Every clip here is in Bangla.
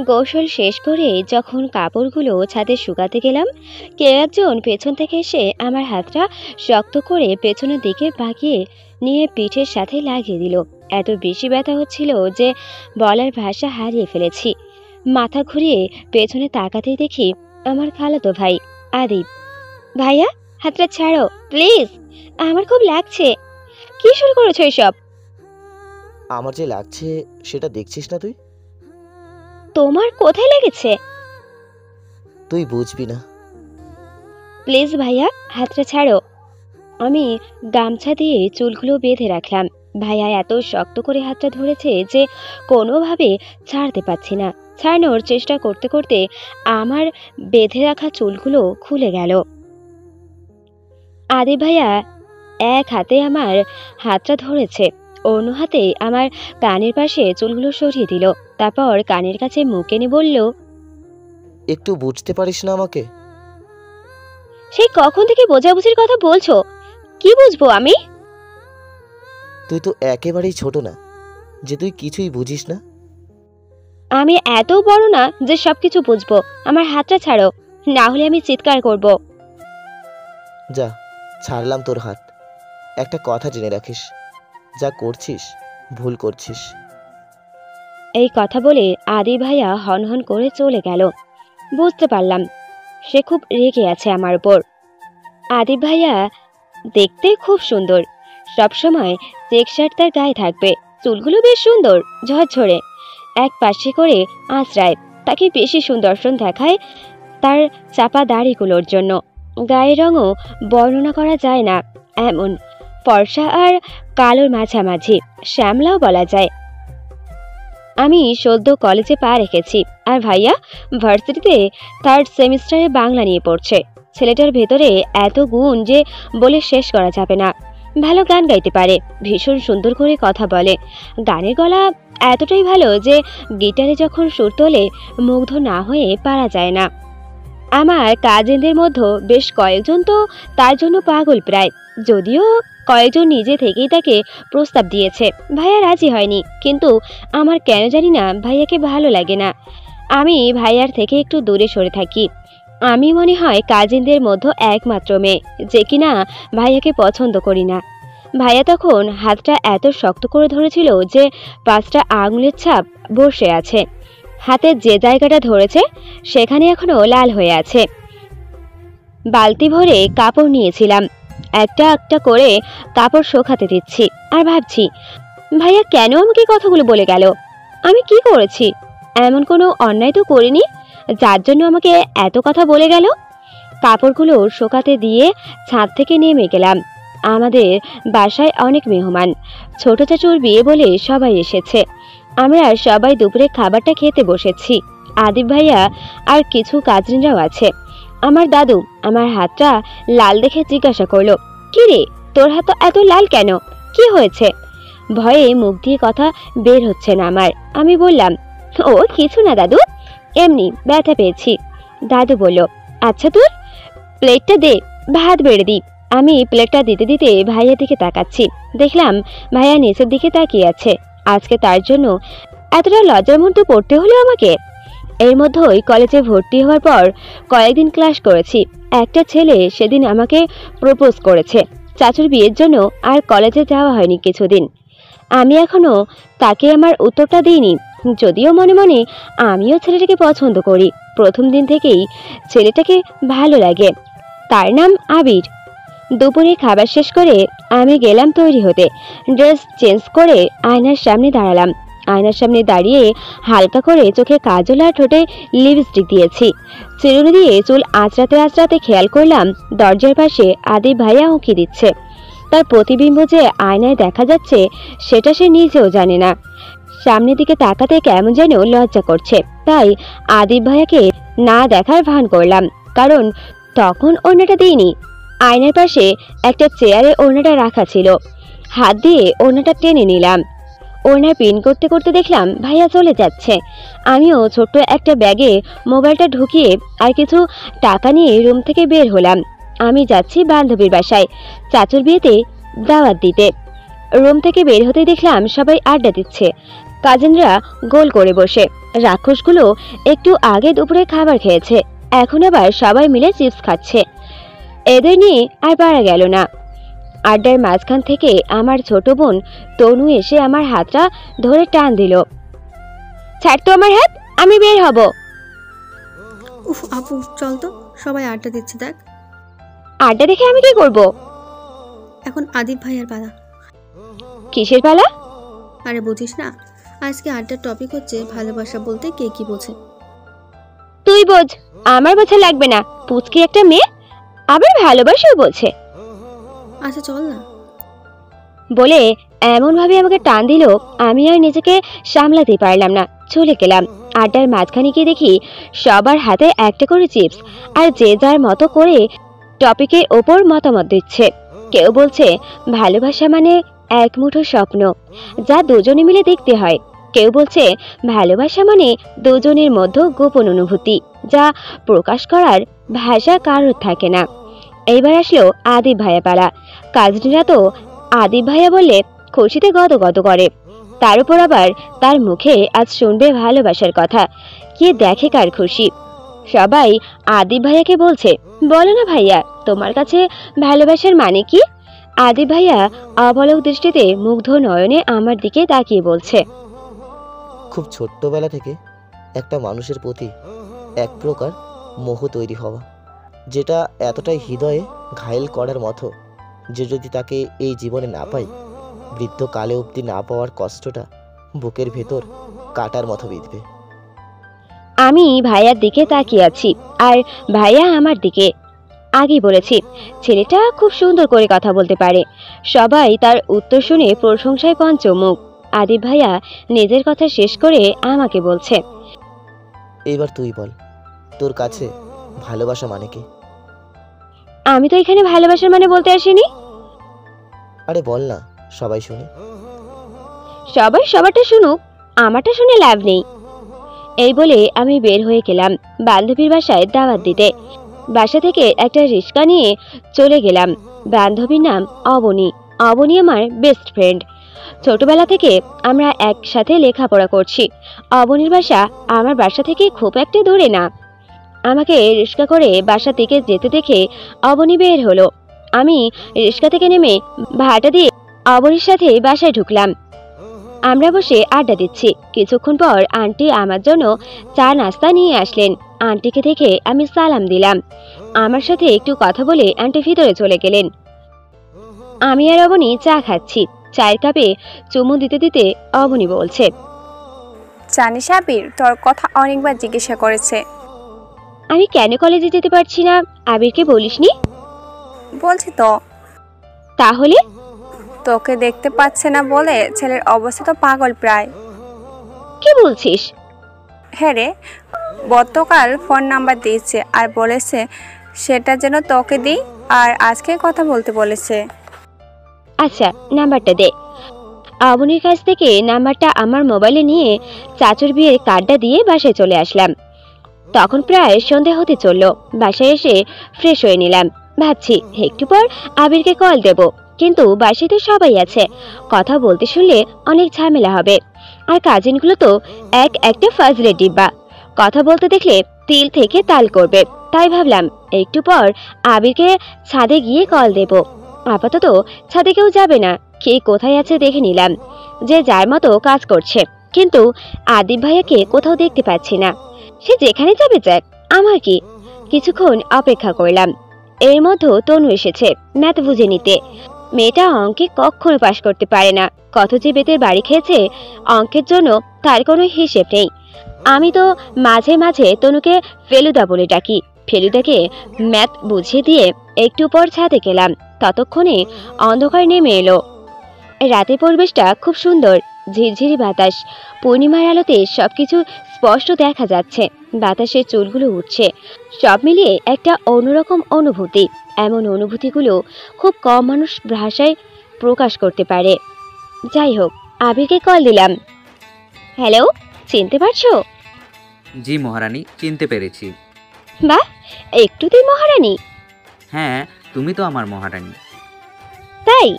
গোসল শেষ করে যখন কাপড়গুলো ছাদে শুকাতে গেলাম, কেউ একজন পেছন থেকে এসে আমার হাতটা শক্ত করে পেছনের দিকে বাগিয়ে নিয়ে পিঠের সাথে লাগিয়ে দিল। এত বেশি ব্যথা হচ্ছিল যে বলার ভাষা হারিয়ে ফেলেছি। মাথা ঘুরিয়ে পেছনে তাকাতেই দেখি আমার খালাতো ভাই আদিব। ভাইয়া, হাতটা ছাড়ো প্লিজ, আমার খুব লাগছে। কি শুরু করেছো এসব? আমার যে লাগছে সেটা দেখছিস না তুই? তোমার কোথায় লেগেছে? তুই বুঝবি না। প্লিজ ভাইয়া, হাতটা ছাড়ো। আমি গামছা দিয়ে চুলগুলো বেঁধে রাখলাম। ভাইয়া এত শক্ত করে হাতটা ধরেছে যে কোনোভাবে ছাড়তে পারছি না। ছাড়ানোর চেষ্টা করতে করতে আমার বেঁধে রাখা চুলগুলো খুলে গেল। আদি ভাইয়া এক হাতে আমার হাতটা ধরেছে, অন্য হাতে আমার কানের পাশে চুলগুলো সরিয়ে দিল। তারপর কানের কাছে মুখ এনে বলল, একটু বুঝতে পারিস না আমাকে? সেই কখন থেকে বোঝাবুঝির কথা বলছো, কি বুঝবো আমি? তুই তো একেবারেই ছোট না যে তুই কিছুই বুঝিস না। আমি এত বড় না যে সবকিছু বুঝবো। আমার হাতটা ছাড়ো, না হলে আমি চিৎকার করব। যা, ছাড়লাম তোর হাত। একটা কথা জেনে রাখিস, যা করছিস ভুল করছিস। এই কথা বলে আদি ভাইয়া হনহন করে চলে গেল। বুঝতে পারলাম সে খুব রেগে আছে আমার উপর। আদি ভাইয়া দেখতে খুব সুন্দর, সবসময় চেক শার্ট তার গায়ে থাকবে, চুলগুলো বেশ সুন্দর ঝরঝরে, এক পাশে করে আঁচড়ায়। তাকে বেশি সুদর্শন দেখায় তার চাপা দাড়িগুলোর জন্য। গায়ের রঙও বর্ণনা করা যায় না, এমন ফর্সা আর কালোর মাঝামাঝি, শ্যামলাও বলা যায়। আমি সদ্য কলেজে পা রেখেছি, আর ভাইয়া ভার্সিটিতে থার্ড সেমিস্টারে বাংলা নিয়ে পড়ছে। ছেলেটার ভেতরে এত গুণ যে বলে শেষ করা যাবে না। ভালো গান গাইতে পারে, ভীষণ সুন্দর করে কথা বলে, গানের গলা এতটাই ভালো যে গিটারে যখন সুর তোলে মুগ্ধ না হয়ে পারা যায় না। আমার কাজিনদের মধ্যে বেশ কয়েকজন তো তার জন্য পাগল প্রায়, যদিও কয়েকজন নিজে থেকেই তাকে প্রস্তাব দিয়েছে। ভাইয়া রাজি হয়নি, কিন্তু আমার কেন জানি না ভাইয়াকে ভালো লাগে না। আমি ভাইয়ার থেকে একটু দূরে সরে থাকি। আমি মনে হয় কাজিনদের মধ্যে একমাত্র মেয়ে যে কিনা ভাইয়াকে পছন্দ করি না। ভাইয়া তখন হাতটা এত শক্ত করে ধরেছিল যে 5টা আঙুলের ছাপ বসে আছে। হাতের যে জায়গাটা ধরেছে সেখানে এখনো লাল হয়ে আছে। বালতি ভরে কাপড় নিয়েছিলাম, একটা একটা করে কাপড় শুকাতে দিচ্ছি আর ভাবছি ভাইয়া কেন আমাকে কথাগুলো বলে গেল। আমি কি করেছি? এমন কোনো অন্যায় তো করিনি যার জন্য আমাকে এত কথা বলে গেল। কাপড়গুলো শুকাতে দিয়ে ছাদ থেকে নেমে গেলাম। আমাদের বাসায় অনেক মেহমান, ছোট চাচুর বিয়ে বলে সবাই এসেছে। আমরা সবাই দুপুরে খাবারটা খেতে বসেছি। আদিব ভাইয়া আর কিছু কাজিনরাও আছে। আমার দাদু আমার হাতটা লাল দেখে জিজ্ঞাসা করলো, কি রে, তোর হাত এত লাল কেন, কি হয়েছে? ভয়ে মুখ দিয়ে কথা বের হচ্ছে না আমার। আমি বললাম, ও কিছু না দাদু, এমনি ব্যথা পেয়েছি। দাদু বলল, আচ্ছা তোর প্লেটটা দে, ভাত বেড়ে দি। আমি প্লেটটা দিতে দিতে ভাইয়া দিকে তাকাচ্ছি। দেখলাম ভাইয়া নিচের দিকে তাকিয়ে আছে। আজকে তার জন্য এতটা লজ্জার মধ্যে পড়তে হলো আমাকে। এর মধ্যেই কলেজে ভর্তি হওয়ার পর কয়েকদিন ক্লাস করেছি। একটা ছেলে সেদিন আমাকে প্রপোজ করেছে। চাচুর বিয়ের জন্য আর কলেজে যাওয়া হয়নি কিছুদিন। আমি এখনো তাকে আমার উত্তরটা দিইনি, যদিও মনে মনে আমিও ছেলেটাকে পছন্দ করি। প্রথম দিন থেকেই ছেলেটাকে ভালো লাগে। তার নাম আবির। দুপুরে খাবার শেষ করে আমি গেলাম তৈরি হতে। ড্রেস চেঞ্জ করে আয়নার সামনে দাঁড়ালাম। আয়নার সামনে দাঁড়িয়ে হালকা করে চোখে কাজল আর ঠোঁটে লিপস্টিক দিয়েছি। চিরুনি দিয়ে চুল আঁচড়াতে আঁচড়াতে খেয়াল করলাম দরজার পাশে আদি ভাইয়া উঁকি দিচ্ছে। তার প্রতিবিম্ব যে আয়নায় দেখা যাচ্ছে সেটা সে নিজেও জানে না। সামনের দিকে তাকাতে কেমন যেন লজ্জা করছে, তাই আদিব ভাইয়াকে না দেখার ভান করলাম, কারণ তখন ওড়নাটা দিইনি। আয়নার পাশে একটা চেয়ারে ওড়নাটা রাখা ছিল। হাত দিয়ে ওড়নাটা টেনে নিলাম। ওড়না পিন করতে করতে দেখলাম ভাইয়া চলে যাচ্ছে। আমিও ছোট্ট একটা ব্যাগে মোবাইলটা ঢুকিয়ে আর কিছু টাকা নিয়ে রুম থেকে বের হলাম। আমি যাচ্ছি বান্ধবীর বাসায় চাচুর বিয়েতে দাওয়াত দিতে। রুম থেকে বের হতে দেখলাম সবাই আড্ডা দিচ্ছে। কাজিনরা গোল করে বসে। রাক্ষসগুলো একটু আগে দুপুরে খাবার খেয়েছে, এখন আবার সবাই মিলে চিপস খাচ্ছে। এদের নিয়ে আর পারা গেল না। আড্ডার মাঝখান থেকে আমার ছোট বোন তনু এসে আমার হাতটা ধরে টান দিল। ছাড় তো আমার হাত, আমি বের হব। উফ আপু চল তো, সবাই আড্ডা দিচ্ছে দেখ। আড্ডা দেখে আমি কি করব? এখন আদিব ভাইয়ার পালা। কিসের পালা? আরে বুঝিস না, আজকে আড্ডার টপিক হচ্ছে ভালোবাসা বলতে কে কি বোঝে। তুই বোঝ, আমার বোঝা লাগবে না। পুচকি একটা মেয়ে, আবার ভালোবাসাও বোঝে। আচ্ছা চল না। বলে এমন ভাবে আমাকে টান দিল, আমি আর নিজেকে সামলাতে পারলাম না, চলে গেলাম। আড্ডার মাঝখানে গিয়ে দেখি সবার হাতে একটা করে চিপস, আর যে যার মতো করে টপিকের ওপর মতামত দিচ্ছে। কেউ বলছে ভালোবাসা মানে এক মুঠো স্বপ্ন, যা দুজনে মিলে দেখতে হয়। কেউ বলছে ভালোবাসা মানে দুজনের মধ্যে গোপন অনুভূতি, যা প্রকাশ করার ভাষা কারোর থাকে না। এইবার আসলো আদিব ভাইয়া পালা। কাজিনরা তো আদিব ভাইয়া বললে খুশিতে গদগদ করে, তার উপর আবার তার মুখে আজ শুনবে ভালোবাসার কথা। কে দেখে কার খুশি। সবাই আদিব ভাইয়াকে বলছে, বলো না ভাইয়া, তোমার কাছে ভালোবাসার মানে কি? আদিব ভাইয়া অবলক দৃষ্টিতে মুগ্ধ নয়নে আমার দিকে তাকিয়ে বলছে, খুব ছোট্টবেলা থেকে একটা মানুষের প্রতি এক প্রকার মোহ তৈরি হওয়া, যেটা এতটাই হৃদয়ে ঘায়েল করার মতো যে যদি তাকে এই জীবনে না পাই, বৃদ্ধকালে অবধি না পাওয়ার কষ্টটা বুকের ভেতর কাটার মতো বিঁধবে। আমি ভাইয়ার দিকে তাকিয়ে আছি, আর ভাইয়া আমার দিকে। আগে বলেছি ছেলেটা খুব সুন্দর করে কথা বলতে পারে। সবাই তার উত্তর শুনে প্রশংসায় পঞ্চমুখ। আদিব ভাইয়া নিজের কথা শেষ করে আমাকে বলছে, এইবার তুই বল, তোর কাছে ভালোবাসা মানে কি? আমি তো এখানে ভালোবাসার মানে বলতে আসিনি। আরে বল না, সবাই শুনে। সবাই সবারটা শুনুক, আমারটা শুনে লাভ নেই। এই বলে আমি বের হয়ে গেলাম বান্ধবীর বাসায় দাওয়াত দিতে। বাসা থেকে একটা রিক্সা নিয়ে চলে গেলাম। বান্ধবীর নাম অবনী। অবনী আমার বেস্ট ফ্রেন্ড। ছোটবেলা থেকে আমরা একসাথে লেখাপড়া করছি। অবনীর বাসা আমার বাসা থেকে খুব একটা দূরে না। আমাকে রিক্সা করে বাসা থেকে যেতে দেখে অবনী বের হলো। আমি রিক্সা থেকে নেমে ভাড়াটা দিয়ে অবনীর সাথে বাসায় ঢুকলাম। আমরা বসে আড্ডা দিচ্ছি। কিছুক্ষণ পর আন্টি আমার জন্য চা নাস্তা নিয়ে আসলেন। আন্টিকে দেখে আমি সালাম দিলাম। আমার সাথে একটু কথা বলে আন্টি ভিতরে চলে গেলেন। আমি আর অবনী চা খাচ্ছি। চায়ের কাপে চুমু দিতে দিতে অবনী বলছে, জানিস আবির, তোর কথা অনেকবার জিজ্ঞাসা করেছে। আমি কেন কলেজে যেতে পারছি না আবিরকে বলিসনি? বলছি তো, তাহলে? তোকে দেখতে পাচ্ছে না বলে ছেলের অবস্থা তো পাগল প্রায়। কি বলছিস? হ্যাঁ রে, গতকাল ফোন নাম্বার দিয়েছে আর বলেছে সেটা যেন তোকে দিই, আর আজকে কথা বলতে বলেছে। আচ্ছা, নাম্বারটা দে। অবনীর কাছ থেকে নাম্বারটা আমার মোবাইলে নিয়ে চাচুর বিয়ের কার্ডটা দিয়ে বাসায় চলে আসলাম। তখন প্রায় সন্ধে হতে চলল। বাসায় এসে ফ্রেশ হয়ে নিলাম। ভাবছি একটু পর আবিরকে কল দেব, কিন্তু বাসায় তো সবাই আছে, কথা বলতে শুনলে অনেক ঝামেলা হবে। আর কাজিনগুলো তো এক একটা ফাজলের ডিব্বা, কথা বলতে দেখলে তিল থেকে তাল করবে। তাই ভাবলাম একটু পর আবিরকে ছাদে গিয়ে কল দেব। আপাতত ছাদে কেউ যাবে না, কে কোথায় আছে দেখে নিলাম। যে যার মতো কাজ করছে, কিন্তু আদিব ভাইয়াকে কোথাও দেখতে পাচ্ছি না। সে যেখানে যাবে যাক, আমার কি। কিছুক্ষণ অপেক্ষা করলাম। এর মধ্যে তনু এসেছে ম্যাথ বুঝে নিতে। মেয়েটা অঙ্কে কখনো পাশ করতে পারে না। কত যে বেতের বাড়ি খেয়েছে, অঙ্কের জন্য তার কোনো হিসেব নেই। আমি তো মাঝে মাঝে তনুকে ফেলুদা বলে ডাকি। ফেলুদাকে ম্যাথ বুঝিয়ে দিয়ে একটু পর ছাদে গেলাম। ততক্ষণে অন্ধকার নেমে এলো। রাতের পরিবেশটা খুব সুন্দর। ঝিরঝিরি বাতাস, পূর্ণিমার আলোতে সবকিছু স্পষ্ট দেখা যাচ্ছে। বাতাসের চুলগুলো উঠছে। সব মিলিয়ে একটা অন্যরকম অনুভূতি। এমন অনুভূতিগুলো খুব কম মানুষ ভাষায় প্রকাশ করতে পারে। যাই হোক, আবিরকে কল দিলাম। হ্যালো, চিনতে পারছো? জি মহারানী, চিনতে পেরেছি। বাহ, একটু তুই মহারানী। হ্যাঁ, তুমি তো আমার মহারানী। তাই?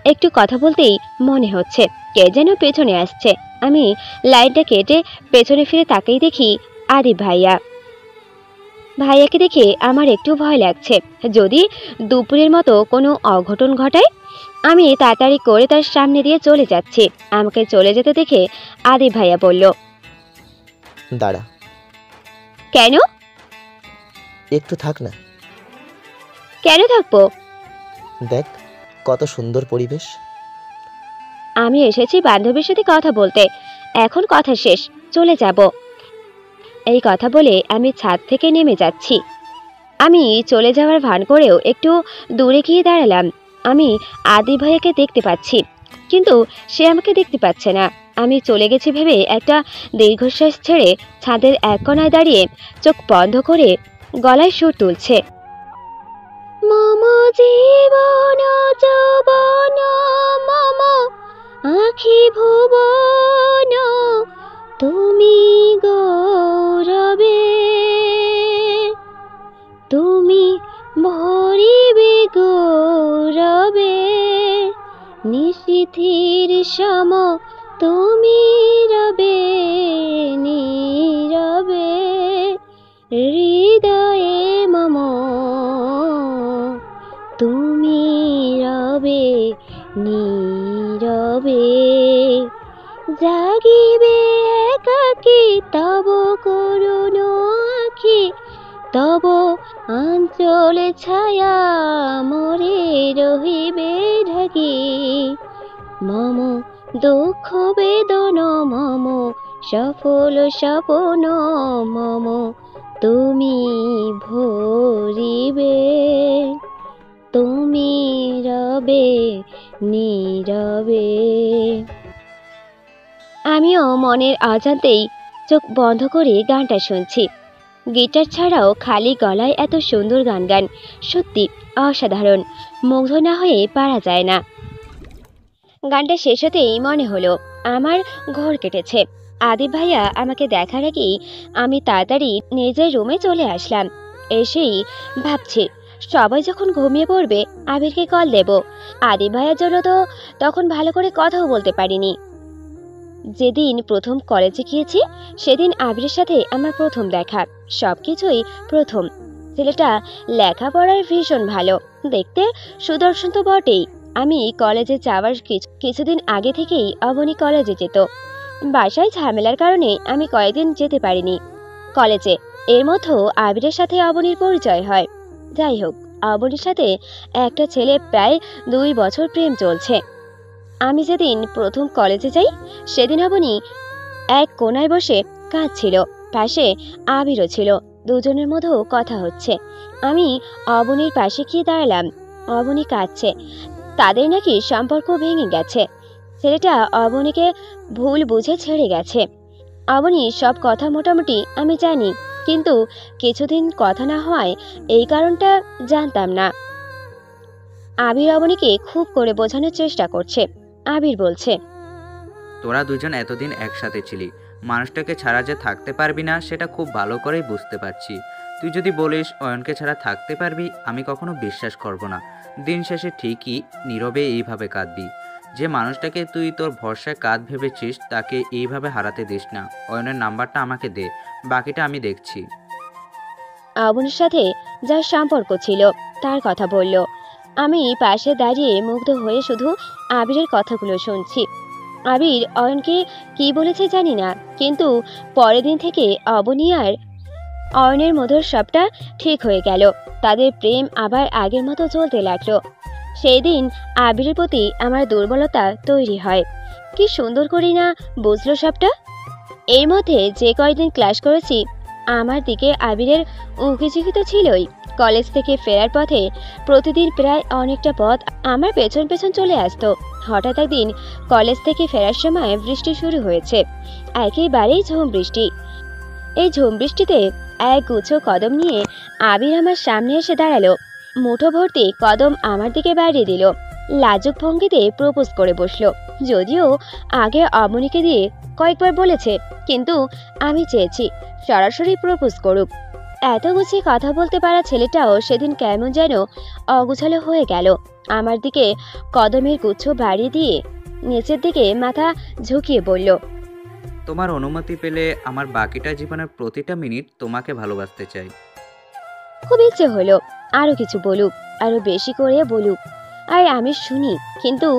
একটু কথা বলতেই মনে হচ্ছে কে যেন পেছনে আসছে। আমি লাইনটা কেটে পেছনে ফিরে তাকেই দেখি আদিব ভাইয়া। ভাইয়াকে দেখে আমার একটু ভয় লাগছে, যদি দুপুরের মতো কোনো অঘটন ঘটায়। আমি তাড়াতাড়ি করে তার সামনে দিয়ে চলে যাচ্ছি। আমাকে চলে যেতে দেখে আদিব ভাইয়া বলল, দাঁড়া, কেন? একটু থাক না। কেন থাকবো? দেখ কত সুন্দর পরিবেশ। আমি এসেছি বান্ধবীর সাথে কথা বলতে, এখন কথা শেষ, চলে যাব। এই কথা বলে আমি ছাদ থেকে নেমে যাচ্ছি। আমি চলে যাওয়ার ভান করেও একটু দূরে গিয়ে দাঁড়ালাম। আমি আদিব ভাইয়াকে দেখতে পাচ্ছি, কিন্তু সে আমাকে দেখতে পাচ্ছে না। আমি চলে গেছি ভেবে একটা দীর্ঘশ্বাস ছেড়ে ছাদের এক কোণায় দাঁড়িয়ে চোখ বন্ধ করে গলায় সুর তুলছে। মম জীবন যৌবন মম আখি ভুবন তুমি গৌরবে, তুমি ভরিবে গৌরবে, নিশীথির সম তুমি রবে নীরবে, হৃদয়ে মম তুমি রবে নীরবে, জাগিবে একাকী তব করুণ আখি, তব আঞ্চলে ছায়া মোরে রহিবে ঢাকি, মম দুঃখ বেদন মম সফল স্বপন মম তুমি ভরিবে, তুমি রবে নীরবে। আমিও মনের অজান্তেই চোখ বন্ধ করে গানটা শুনছি। গিটার ছাড়াও খালি গলায় এত সুন্দর গান গান সত্যি অসাধারণ, মুগ্ধ না হয়ে পারা যায় না। গানটা শেষ হতেই মনে হলো আমার ঘোর কেটেছে। আদিব ভাইয়া আমাকে দেখার আগেই আমি তাড়াতাড়ি নিজের রুমে চলে আসলাম। এসেই ভাবছি সবাই যখন ঘুমিয়ে পড়বে আবিরকে কল দেব। আদিব ভাইয়ার জন্য তো তখন ভালো করে কথাও বলতে পারিনি। যেদিন প্রথম কলেজে গিয়েছি সেদিন আবিরের সাথে আমার প্রথম দেখা, সবকিছুই প্রথম। ছেলেটা লেখাপড়ায় ভীষণ ভালো, দেখতে সুদর্শন তো বটেই। আমি কলেজে যাওয়ার কিছুদিন আগে থেকেই অবনী কলেজে যেত। বাসায় ঝামেলার কারণে আমি কয়েকদিন যেতে পারিনি কলেজে। এর মধ্যে আবিরের সাথে অবনীর পরিচয় হয়। যাই হোক, অবনীর সাথে একটা ছেলে প্রায় 2 বছর প্রেম চলছে। আমি যেদিন প্রথম কলেজে যাই সেদিন অবনী এক কোণায় বসে কাঁদছিল, পাশে আবিরও ছিল। দুজনের মধ্যেও কথা হচ্ছে। আমি অবনীর পাশে গিয়ে দাঁড়ালাম। অবনী কাঁদছে, তাদের নাকি সম্পর্ক ভেঙে গেছে। ছেলেটা অবনীকে ভুল বুঝে ছেড়ে গেছে। অবনী সব কথা মোটামুটি আমি জানি, কিন্তু কিছুদিন কথা না হওয়ায় এই কারণটা জানতাম না। আবির অবনীকে খুব করে বোঝানোর চেষ্টা করছে। আবির বলছে, তোরা দুজন এতদিন একসাথে ছিলি, মানুষটাকে ছাড়া যে থাকতে পারবি না সেটা খুব ভালো করেই বুঝতে পারছি। তুই যদি বলিস অয়নকে ছাড়া থাকতে পারবি, আমি কখনো বিশ্বাস করব না। দিন শেষে ঠিকই নীরবে এইভাবে কাঁদবি। যে মানুষটাকে তুই তোর ভরসায় কাঁদ ভেবেছিস তাকে এইভাবে হারাতে দিস না। অয়নের নাম্বারটা আমাকে দে, বাকিটা আমি দেখছি। অবনীর সাথে যার সম্পর্ক ছিল তার কথা বলল। আমি পাশে দাঁড়িয়ে মুগ্ধ হয়ে শুধু আবিরের কথাগুলো শুনছি। আবির অয়নকে কি বলেছে জানি না, কিন্তু পরের দিন থেকে অবনী আর অয়নের মধ্যে সবটা ঠিক হয়ে গেল। তাদের প্রেম আবার আগের মতো চলতে লাগলো। সেই দিন আবিরের প্রতি আমার দুর্বলতা তৈরি হয়। কি সুন্দর করি না বুঝলো সবটা। এর মধ্যে যে কয়েকদিন ক্লাস করেছি আমার দিকে আবিরের উঁকিঝুঁকি তো ছিলই। কলেজ থেকে ফেরার পথে প্রতিদিন প্রায় অনেকটা পথ আমার পেছন পেছন চলে আসতো। হঠাৎ একদিন কলেজ থেকে ফেরার সময় বৃষ্টি শুরু হয়েছে, একেবারেই ঝুম বৃষ্টি। এই ঝুম বৃষ্টিতে এক গুচ্ছ কদম নিয়ে আবির আমার সামনে এসে দাঁড়ালো। মুঠো ভর্তি কদম আমার দিকে বাড়িয়ে দিল। লাজুক ভঙ্গিতে প্রপোজ করে বসলো। যদিও আগে অবনীকে দিয়ে কয়েকবার বলেছে, কিন্তু আমি চেয়েছি সরাসরি প্রপোজ করুক। এত গুছিয়ে কথা বলতে পারা ছেলেটাও সেদিন কেমন যেন অগুছালো হয়ে গেল। আমার দিকে কদমের গুচ্ছ বাড়িয়ে দিয়ে নিচের দিকে মাথা ঝুঁকিয়ে বলল, তোমার অনুমতি পেলে আমার বাকিটা জীবনের প্রতিটা মিনিট তোমাকে ভালোবাসতে চাই। খুব ইচ্ছে হলো আরো কিছু বলুক, আরো বেশি করে বলুক, আর আমি শুনি, কিন্তু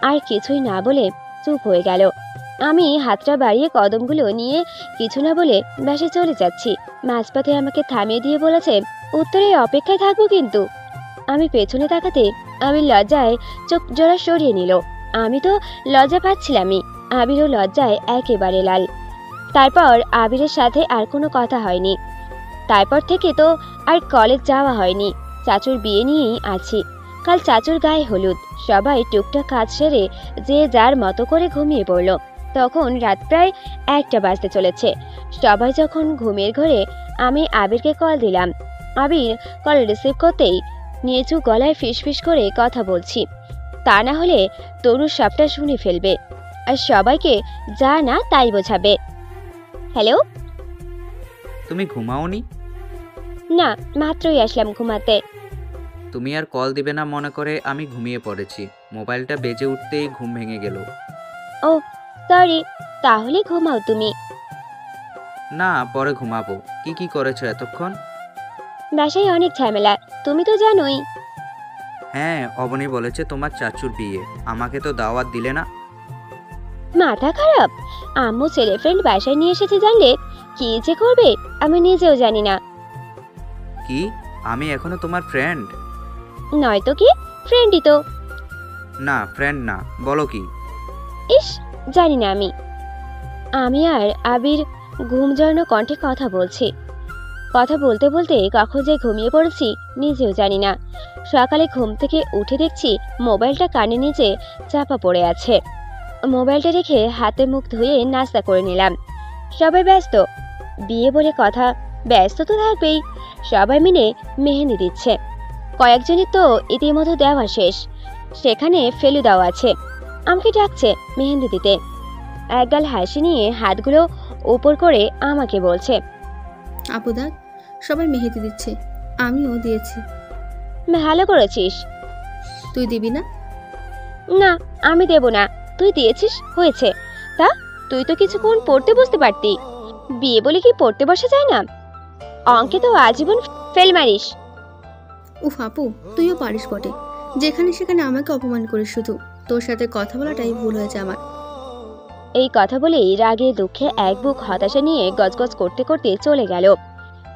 আর কিছুই না বলে চুপ হয়ে গেল। আমি হাতটা বাড়িয়ে কদমগুলো নিয়ে কিছু না বলে বাসে চলে যাচ্ছি। মাঝপথে আমাকে থামিয়ে দিয়ে বলেছে, উত্তরে অপেক্ষায় থাকবো কিন্তু। আমি পেছনে তাকাতে আমি লজ্জায় চোখ জোড়া সরিয়ে নিল। আমি তো লজ্জা পাচ্ছিলামই, আবিরও লজ্জায় একেবারে লাল। তারপর আবিরের সাথে আর কোনো কথা হয়নি। তারপর থেকে তো আর কলেজ যাওয়া হয়নি। চাচুর বিয়ে নিয়েই আছি। কাল চাচুর গায়ে হলুদ। সবাই টুকটাক কাজ সেরে যে যার মতো করে ঘুমিয়ে পড়ল। তখন রাত প্রায় 1টা বাজতে চলেছে। সবাই যখন ঘুমের ঘরে, আমি আবিরকে কল দিলাম। আবির কল রিসিভ করতেই নিচু গলায় ফিসফিস করে কথা বলছি। তা না হলে তরুর সবটা শুনে ফেলবে আর সবাইকে যা না তাই বোঝাবে। হ্যালো। তুমি ঘুমাওনি? না, মাত্রই আসলাম ঘুমাতে। তুমি আর কল দিবে না মনে করে আমি ঘুমিয়ে পড়েছি। মোবাইলটা বেজে উঠতেই ঘুম ভেঙে গেল। ও সরি, তাহলে ঘুমাও তুমি। না, পরে ঘুমাবো। কি করেছো এতক্ষণ? বাসায় অনেক ঝামেলা, তুমি তো জানোই। হ্যাঁ, অবনী বলেছে তোমার চাচুর বিয়ে। আমাকে তো দাওয়াত দিলে না। মাথা খারাপ? আম্মু ছেলে ফ্রেন্ড বাসায় নিয়ে এসেছে জানলে কি যে করবে আমি নিজেও জানি না। কি? আমি এখনো তোমার ফ্রেন্ড? নয়তো কি, ফ্রেন্ডই তো। না, ফ্রেন্ড না। বলো কি? ইস, জানি না আমি। আমি আর আবির ঘুম জড়ানো কণ্ঠে কথা বলছি। কথা বলতে বলতে কখন যে ঘুমিয়ে পড়েছি নিজেও জানি না। সকালে ঘুম থেকে উঠে দেখছি মোবাইলটা কানের নিচে চাপা পড়ে আছে। মোবাইলটা রেখে হাতে মুখ ধুয়ে নাস্তা করে নিলাম। সবাই ব্যস্ত, বিয়ে বলে কথা, ব্যস্ত তো থাকবেই। সবাই মিলে মেহেন্দি দিচ্ছে। কয়েকজনের তো ইতিমধ্যে দেওয়া শেষ, সেখানে ফেলুদাও আছে। আমাকে ডাকছে মেহেন্দি দিতে। একগাল হাসি নিয়ে হাতগুলো উপর করে আমাকে বলছে, আপু দেখ, সবাই মেহেদি দিচ্ছে, আমিও দিয়েছি। ভালো করেছিস। তুই দিবি না? না, আমি দেব না। তুই দিয়েছিস হয়েছে। তা তুই তো কিছুক্ষণ পড়তে বসতে পারতি। বিয়ে বলে কি পড়তে বসা যায় না? অঙ্কে তো আজীবন ফেল মারিস। উফ আপু, তুইও পারিস বটে। যেখানে সেখানে আমাকে অপমান করিস শুধু। তোর সাথে কথা বলাটাই ভুল হয়েছে আমার। এই কথা বলেই রাগে দুঃখে এক বুক হতাশা নিয়ে গজগজ করতে করতে চলে গেল।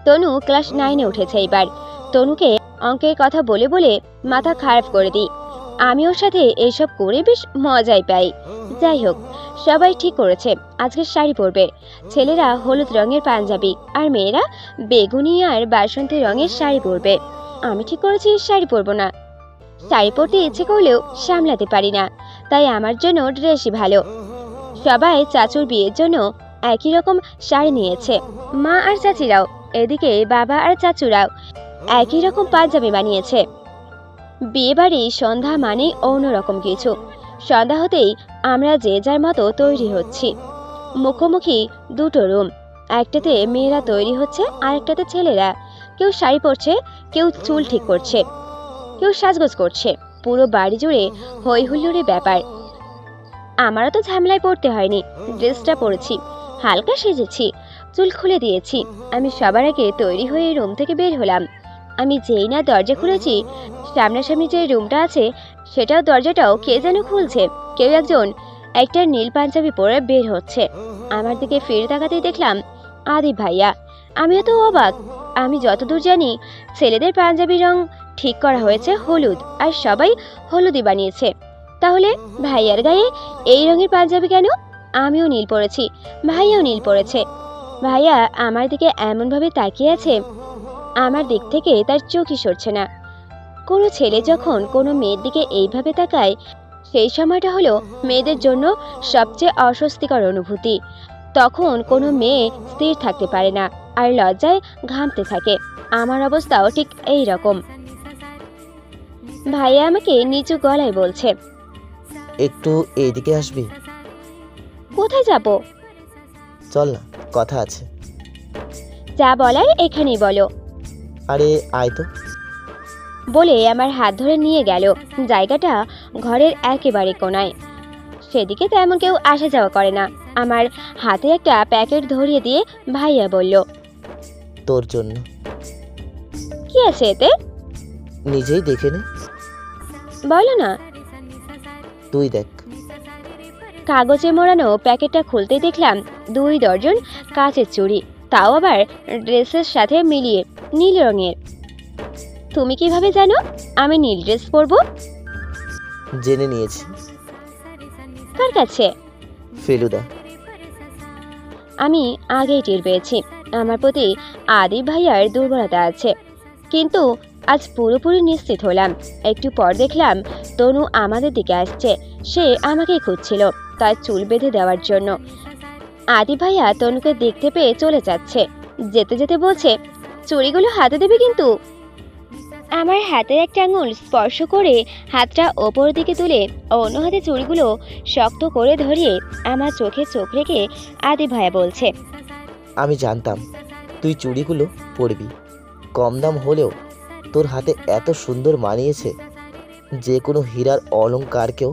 তনু ক্লাস 9-এ উঠেছে এবার। তনুকে অঙ্কের কথা বলে বলে মাথা খারাপ করে দিই। আমি ওর সাথে এইসব করে বেশ মজাই পাই। যাই হোক, সবাই ঠিক করেছে আজকে শাড়ি পরবে। ছেলেরা হলুদ রঙের পাঞ্জাবি আর মেয়েরা বেগুনি আর বাসন্তী রঙের শাড়ি পরবে। আমি ঠিক করেছি শাড়ি পরবো না। শাড়ি পরতে ইচ্ছে করলেও সামলাতে পারি না, তাই আমার জন্য ড্রেসই ভালো। সবাই চাচুর বিয়ের জন্য একই রকম শাড়ি নিয়েছে। মা আর চাচিরাও, এদিকে বাবা আর চাচুরাও একই রকম পাঞ্জাবি বানিয়েছে। বিয়ে বাড়ি সন্ধ্যা মানে অন্যরকম কিছু। সন্ধ্যা হতেই আমরা যে যার মতো তৈরি হচ্ছি। মুখোমুখি দুটো রুম, একটাতে মেয়েরা তৈরি হচ্ছে আর একটাতে ছেলেরা। কেউ শাড়ি পরছে, কেউ চুল ঠিক করছে, কেউ সাজগোজ করছে। পুরো বাড়ি জুড়ে হই হুল্লোড়ের ব্যাপার। আমারও তো ঝামেলায় পড়তে হয়নি। ড্রেসটা পরেছি, হালকা সেজেছি, চুল খুলে দিয়েছি। আমি সবার আগে তৈরি হয়ে রুম থেকে বের হলাম। আমি যেই না দরজা খুলেছি, সামনাসামনি যে রুমটা আছে সেটাও দরজাটাও কে যেন খুলছে। কেউ একজন একটা নীল পাঞ্জাবি পরে বের হচ্ছে। আমার দিকে ফিরে তাকাতেই দেখলাম আদিব ভাইয়া। আমিও তো অবাক। আমি যতদূর জানি ছেলেদের পাঞ্জাবি রং ঠিক করা হয়েছে হলুদ, আর সবাই হলুদই বানিয়েছে। তাহলে ভাইয়ার গায়ে এই রঙের পাঞ্জাবি কেন? আমিও নীল পরেছি, ভাইয়াও নীল পরেছে। ভাইয়া আমার দিকে এমনভাবে তাকিয়ে আছে, আমার দিক থেকে তার চোখই সরছে না। কোনো ছেলে যখন কোনো মেয়ের দিকে এইভাবে তাকায়, সেই সময়টা হলো মেয়েদের জন্য সবচেয়ে অস্বস্তিকর অনুভূতি। তখন কোনো মেয়ে স্থির থাকতে পারে না আর লজ্জায় ঘামতে থাকে। আমার অবস্থাও ঠিক এই রকম। ভাইয়া আমাকে নিচু গলায় বলছে, একটু এইদিকে আসবি? কোথায় যাব? চল না, কথা আছে। যা বলার এখানেই বলো। আরে আয় তো। বলে আমার হাত ধরে নিয়ে গেল জায়গাটা ঘরের একেবারে কোনায়। সেদিকে তেমন কেউ আসা যাওয়া করে না। আমার হাতে একটা প্যাকেট ধরিয়ে দিয়ে ভাইয়া বলল, তোর জন্য। কি আছে এতে? নিজেই দেখে নে। বলো না। তুই দেখ। কাগজে মোড়ানো প্যাকেটটা খুলতেই দেখলাম 2 ডজন কাচের চুড়ি, তাও আবার ড্রেসের সাথে মিলিয়ে নীল রঙের। তুমি কিভাবে জানো আমি নীল ড্রেস পরবো? জেনে নিয়েছি। কার কাছে? ফেলুদা। আমি আগেই টের পেয়েছি আমার প্রতি আদিব ভাইয়ার দুর্বলতা আছে, কিন্তু আজ পুরোপুরি নিশ্চিত হলাম। একটু পর দেখলাম তনু আমাদের দিকে আসছে। সে আমাকেই খুঁজছিল তার চুল বেঁধে দেওয়ার জন্য। আদিব ভাইয়া তনুকে দেখতে পেয়ে চলে যাচ্ছে, যেতে যেতে বলছে, চুড়িগুলো হাতে দেবে কিন্তু। আমার হাতের একটা আঙুল স্পর্শ করে হাতটা ওপর দিকে তুলে অন্য হাতে চুড়িগুলো শক্ত করে ধরিয়ে আমার চোখে চোখ রেখে আদিব ভাইয়া বলছে, আমি জানতাম তুই চুড়িগুলো পরবি। কম দাম হলেও তোর হাতে এত সুন্দর মানিয়েছে, যে কোনো হীরার অলংকারকেও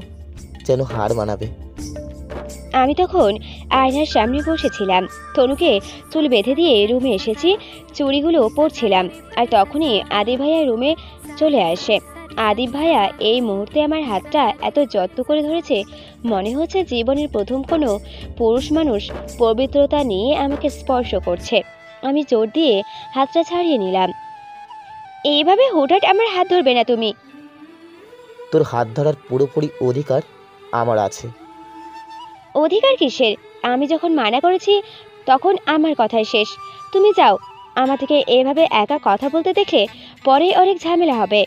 যেন হার মানাবে। আমি তখন আয়নার সামনে বসেছিলাম, তনুকে চুল বেঁধে দিয়ে রুমে এসেছি, চুড়িগুলো পরছিলাম। আর তখনই আদিব ভাইয়া রুমে চলে আসে। আদিব ভাইয়া এই মুহূর্তে আমার হাতটা এত যত্ন করে ধরেছে, মনে হচ্ছে জীবনের প্রথম কোনো পুরুষ মানুষ পবিত্রতা নিয়ে আমাকে স্পর্শ করছে। আমি জোর দিয়ে হাতটা ছাড়িয়ে নিলাম। এইভাবে হুটহাট আমার হাত ধরবে না তুমি। তোর হাত ধরার পুরোপুরি অধিকার আমার আছে। অধিকার কিসের? আমি যখন মানা করেছি তখন আমার কথাই শেষ। তুমি যাও, আমার থেকে এভাবে একা কথা বলতে দেখে পরে অনেক ঝামেলা হবে।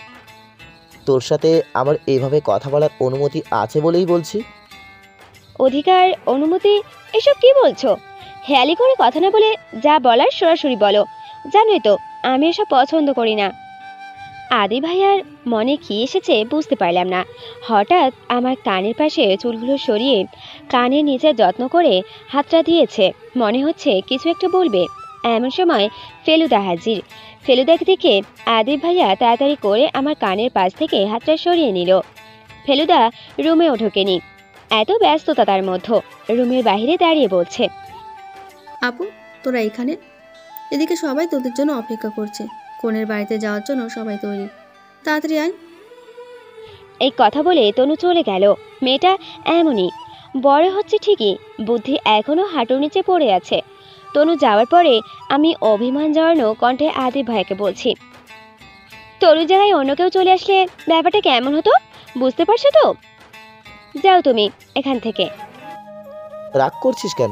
তোর সাথে আমার এইভাবে কথা বলার অনুমতি আছে বলেই বলছি। অধিকার, অনুমতি, এসব কি বলছো? হেয়ালি করে কথা না বলে যা বলার সরাসরি বলো। জানোই তো আমি এসব পছন্দ করি না। আদি ভাইয়ার মনে কি এসেছে বুঝতে পারলাম না। হঠাৎ আমার কানের পাশে চুলগুলো সরিয়ে কানের নিচে যত্ন করে হাতটা দিয়েছে, মনে হচ্ছে কিছু একটা বলবে। এমন সময় ফেলুদা হাজির। ফেলুদাকে দেখে আদিব ভাইয়া তাড়াতাড়ি করে আমার কানের পাশ থেকে হাতটা সরিয়ে নিল। ফেলুদা রুমেও ঢোকেনি, এত ব্যস্ততা তার মধ্যে রুমের বাইরে দাঁড়িয়ে বলছে, আপু, তোরা এখানে? এদিকে সবাই তোদের জন্য অপেক্ষা করছে। কনের বাড়িতে যাওয়ার জন্য সবাই তৈরি, তাড়াতাড়ি আয়। এই কথা বলে তনু চলে গেল। মেয়েটা এমনই, বড় হচ্ছে ঠিকই, বুদ্ধি এখনো হাঁটুর নিচে পড়ে আছে। তনু যাওয়ার পরে আমি অভিমান জড়ানো কণ্ঠে আদিব ভাইকে বলছি, তনুর জায়গায় অন্য কেউ চলে আসলে ব্যাপারটা কেমন হতো বুঝতে পারছো তো? যাও তুমি এখান থেকে। রাগ করছিস কেন?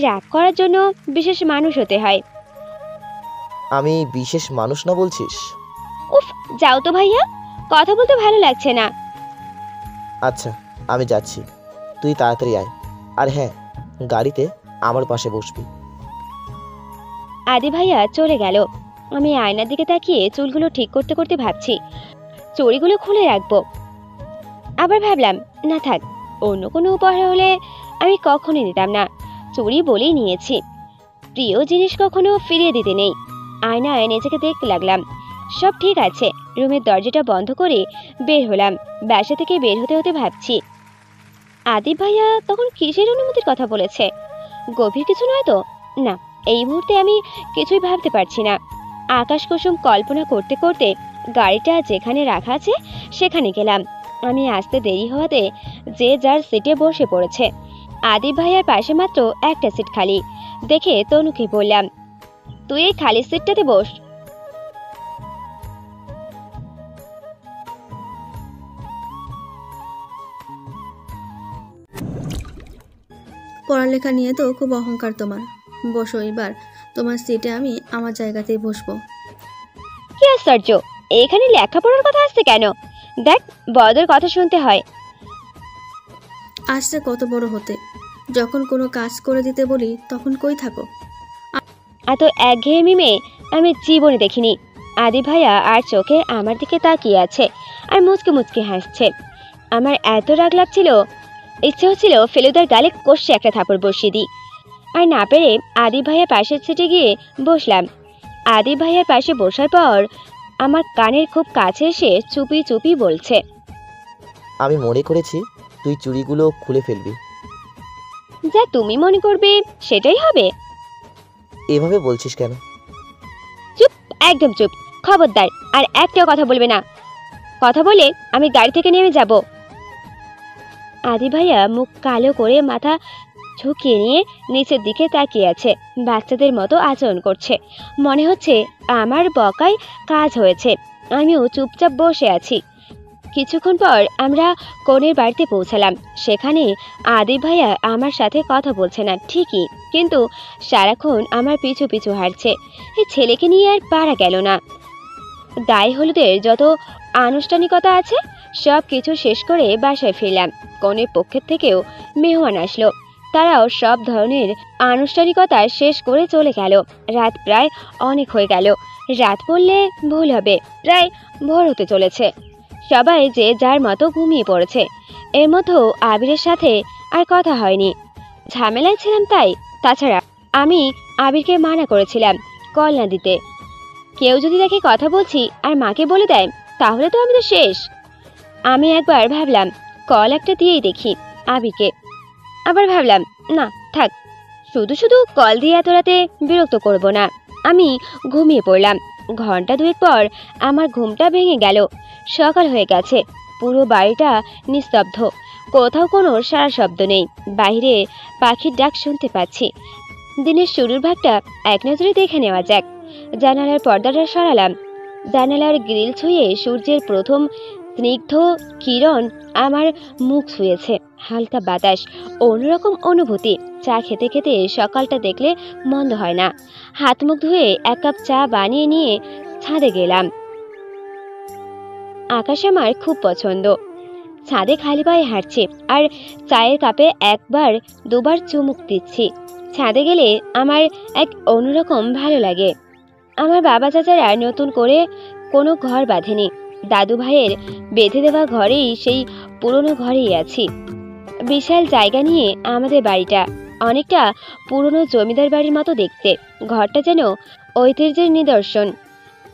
রাগ করার জন্য বিশেষ মানুষ হতে হয়। আমি বিশেষ মানুষ না বলছিস? উফ, যাও তো ভাইয়া, কথা বলতে ভালো লাগছে না। আচ্ছা, আমি যাচ্ছি, তুই তাড়াতাড়ি আয়। আর হ্যাঁ, গাড়িতে আমার পাশে বসবি। আদি ভাইয়া চলে গেল। আমি আয়নার দিকে তাকিয়ে চুলগুলো ঠিক করতে করতে ভাবছি চুড়িগুলো খুলে রাখবো। আবার ভাবলাম না থাক, অন্য কোনো উপহার হলে আমি কখনোই দিতাম না, চুড়ি বলেই নিয়েছি। প্রিয় জিনিস কখনো ফিরিয়ে দিতে নেই। আয়নায় নিজেকে দেখতে লাগলাম, সব ঠিক আছে। রুমের দরজাটা বন্ধ করে বের হলাম। বাসা থেকে বের হতে হতে ভাবছি আদিব ভাইয়া তখন কিসের অনুমতির কথা বলেছে? গভীর কিছু নয় তো? না, এই মুহূর্তে আমি কিছুই ভাবতে পারছি না। আকাশ কুসুম কল্পনা করতে করতে গাড়িটা যেখানে রাখা আছে সেখানে গেলাম। আমি আসতে দেরি হওয়াতে যে যার সিটে বসে পড়েছে। আদিব ভাইয়ার পাশে মাত্র একটা সিট খালি দেখে তনুকে বললাম, তুই এই খালি সিটটাতে বস। পড়ালেখা নিয়ে তো খুব অহংকার তোমার। বসো এবার, তোমার সিটে আমি আমার জায়গাতেই বসবো। কি আশ্চর্য, এখানে লেখাপড়ার কথা আসছে কেন? দেখ, বড়দের কথা শুনতে হয়। আসছে কত বড় হতে, যখন কোনো কাজ করে দিতে বলি তখন কই থাকো? এত একঘেয়েমি মেয়ে আমি জীবনে দেখিনি। আদি ভাইয়া আর চোখে আমার দিকে তাকিয়ে আছে আর মুচকে মুচকে হাসছে। আমার এত রাগ লাগছিল, ইচ্ছে হচ্ছিল ফেলুদার গালে কষে একটা থাপড় বসিয়ে দিই। আর না পেরে আদি ভাইয়া পাশের সিটে গিয়ে বসলাম। আদি ভাইয়ার পাশে বসার পর আমার কানের খুব কাছে এসে চুপি চুপি বলছে, আমি মনে করেছি তুই চুড়িগুলো খুলে ফেলবি। যা তুমি মনে করবে সেটাই হবে। এভাবে বলছিস কেন? চুপ, একদম চুপ, খবরদার আর একটা কথা বলবে না। কথা বলে আমি গাড়ি থেকে নেমে যাব। আদি ভাইয়া মুখ কালো করে মাথা ঝুঁকিয়ে নিয়ে নিচের দিকে তাকিয়ে আছে, বাচ্চাদের মতো আচরণ করছে। মনে হচ্ছে আমার বকায় কাজ হয়েছে। আমিও চুপচাপ বসে আছি। কিছুক্ষণ পর আমরা কনের বাড়িতে পৌঁছালাম। সেখানে আদি ভাইয়া আমার সাথে কথা বলছে না ঠিকই, কিন্তু সারাক্ষণ আমার পিছু পিছু হাঁটছে। এই ছেলেকে নিয়ে আর পারা গেল না। দায় হলুদের যত আনুষ্ঠানিকতা আছে সব কিছু শেষ করে বাসায় ফিরলাম। কনের পক্ষের থেকেও মেহমান আসলো, তারাও সব ধরনের আনুষ্ঠানিকতা শেষ করে চলে গেল। রাত প্রায় অনেক হয়ে গেল। রাত বললে ভুল হবে, প্রায় ভোর হতে চলেছে। সবাই যে যার মতো ঘুমিয়ে পড়েছে। এর মধ্যেও আবিরের সাথে আর কথা হয়নি, ঝামেলায় ছিলাম তাই। তাছাড়া আমি আবিরকে মানা করেছিলাম কল না দিতে। কেউ যদি দেখে কথা বলছি আর মাকে বলে দেয় তাহলে তো আমি তো শেষ। আমি একবার ভাবলাম কল একটা দিয়েই দেখি আবিরকে, আবার ভাবলাম না থাক, শুধু শুধু কল দিয়ে এত রাতে বিরক্ত করব না। আমি ঘুমিয়ে পড়লাম। ঘন্টা দুয়েক পর আমার ঘুমটা ভেঙে গেল। সকাল হয়ে গেছে, পুরো বাড়িটা নিস্তব্ধ, কোথাও কোনো সারা শব্দ নেই। বাইরে পাখির ডাক শুনতে পাচ্ছি। দিনের শুরুর ভাগটা এক নজরে দেখে নেওয়া যাক। জানালার পর্দাটা সরালাম। জানালার গ্রিল ছুঁয়ে সূর্যের প্রথম স্নিগ্ধ কিরণ আমার মুখ ছুঁয়েছে। হালকা বাতাস, অন্যরকম অনুভূতি। চা খেতে খেতে সকালটা দেখলে মন্দ হয় না। হাত মুখ ধুয়ে এক কাপ চা বানিয়ে নিয়ে ছাদে গেলাম। আকাশ আমার খুব পছন্দ। ছাদে খালি পায়ে হাঁটছি আর চায়ের কাপে একবার দুবার চুমুক দিচ্ছি। ছাদে গেলে আমার এক অন্যরকম ভালো লাগে। আমার বাবা চাচারা নতুন করে কোনো ঘর বাঁধেনি। দাদু ভাইয়ের বেঁধে দেওয়া ঘরেই, সেই পুরনো ঘরেই আছি। বিশাল জায়গা নিয়ে আমাদের বাড়িটা, অনেকটা পুরনো জমিদার বাড়ির মতো দেখতে। ঘরটা যেন ঐতিহ্যের নিদর্শন।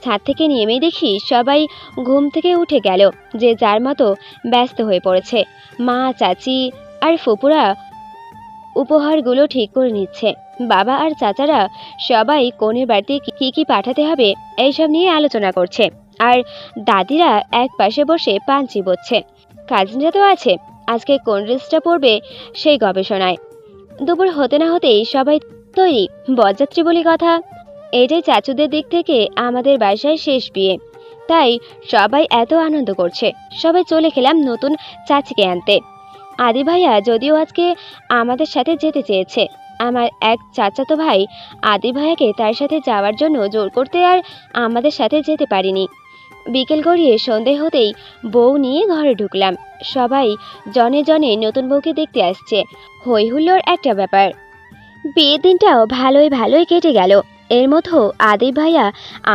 ছাদ থেকে নেমেই দেখি সবাই ঘুম থেকে উঠে গেল, যে যার মতো ব্যস্ত হয়ে পড়েছে। মা, চাচি আর ফুপুরা উপহারগুলো ঠিক করে নিচ্ছে। বাবা আর চাচারা সবাই কনের বাড়িতে কি কি পাঠাতে হবে এইসব নিয়ে আলোচনা করছে। আর দাদিরা এক পাশে বসে পান চিবোচ্ছে। কাজিনরা তো আছে, আজকে কোন ড্রেসটা পরবে সেই গবেষণায়। দুপুর হতে না হতেই সবাই তৈরি, বরযাত্রী বলে কথা। এটাই চাচুদের দিক থেকে আমাদের বাসায় শেষ বিয়ে, তাই সবাই এত আনন্দ করছে। সবাই চলে গেলাম নতুন চাচিকে আনতে। আদি ভাইয়া যদিও আজকে আমাদের সাথে যেতে চেয়েছে, আমার এক চাচাতো ভাই আদি ভাইয়াকে তার সাথে যাওয়ার জন্য জোর করতে আর আমাদের সাথে যেতে পারিনি। বিকেল গড়িয়ে সন্ধে হতেই বউ নিয়ে ঘরে ঢুকলাম। সবাই জনে জনে নতুন বউকে দেখতে আসছে। হই হুল্লোড় একটা ব্যাপার। বিয়ের দিনটাও ভালোই কেটে গেল। এর মধ্যে আদি ভাইয়া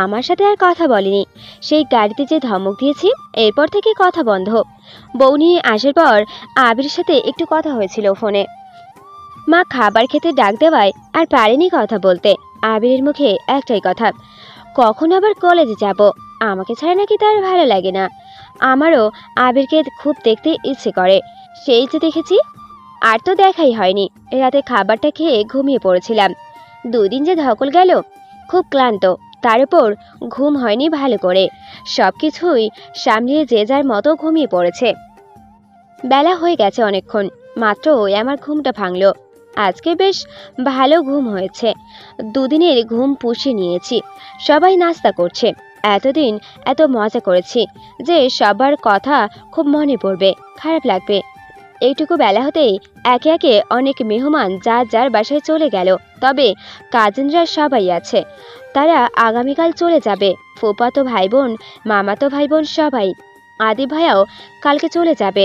আমার সাথে আর কথা বলেনি। সেই গাড়িতে যে ধমক দিয়েছি, এরপর থেকে কথা বন্ধ। বউ নিয়ে আসার পর আবির সাথে একটু কথা হয়েছিল ফোনে। মা খাবার খেতে ডাক দেওয়ায় আর পারেনি কথা বলতে। আবিরের মুখে একটাই কথা, কখন আবার কলেজে যাব। আমাকে ছাড়া নাকি তার ভালো লাগে না। আমারও আবিরকে খুব দেখতে ইচ্ছে করে, সেই যে দেখেছি। আর তো দেখাই হয়নি। রাতে খাবারটা খেয়ে ঘুমিয়ে পড়েছিলাম। দুদিন যে ধকল গেল, খুব ক্লান্ত। তার উপর ঘুম হয়নি ভালো করে। সবকিছুই সামলিয়ে যে যার মতো ঘুমিয়ে পড়েছে। বেলা হয়ে গেছে অনেকক্ষণ, মাত্র আমার ঘুমটা ভাঙল। আজকে বেশ ভালো ঘুম হয়েছে। দুদিনের ঘুম পুষিয়ে নিয়েছি। সবাই নাস্তা করছে। এতদিন এত মজা করেছি যে সবার কথা খুব মনে পড়বে, খারাপ লাগবে। এইটুকু বেলা হতেই একে একে অনেক মেহমান যার যার বাসায় চলে গেল। তবে কাজিনরা সবাই আছে, তারা আগামীকাল চলে যাবে। ফুফাতো ভাই বোন, মামাতো ভাই বোন সবাই। আদি ভাইয়াও কালকে চলে যাবে।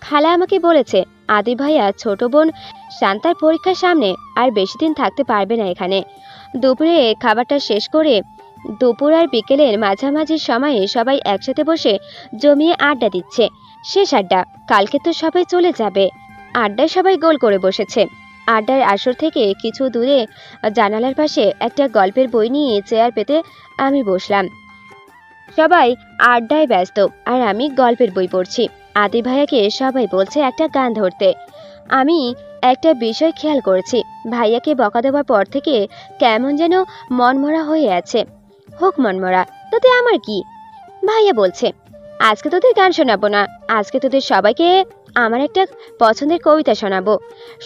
খালা আমাকে বলেছে আদি ভাইয়া ছোট বোন শান্তার পরীক্ষার সামনে আর বেশি দিন থাকতে পারবে না এখানে। দুপুরে খাবারটা শেষ করে দুপুর আর বিকেলের মাঝামাঝি সময়ে সবাই একসাথে বসে জমিয়ে আড্ডা দিচ্ছে। শেষ আড্ডা, কালকে তো সবাই চলে যাবে। আড্ডায় সবাই গোল করে বসেছে। আড্ডার আসর থেকে কিছু দূরে জানালার পাশে একটা গল্পের বই নিয়ে চেয়ার পেতে আমি বসলাম। সবাই আড্ডায় ব্যস্ত আর আমি গল্পের বই পড়ছি। আদিব ভাইয়াকে সবাই বলছে একটা গান ধরতে। আমি একটা বিষয় খেয়াল করেছি, ভাইয়াকে বকা দেওয়ার পর থেকে কেমন যেন মনমরা হয়ে আছে। হোক মনমরা, তাতে আমার কি? ভাইয়া বলছে, আজকে তোদের গান শোনাবো না, আজকে তোদের সবাইকে আমার একটা পছন্দের কবিতা শোনাবো।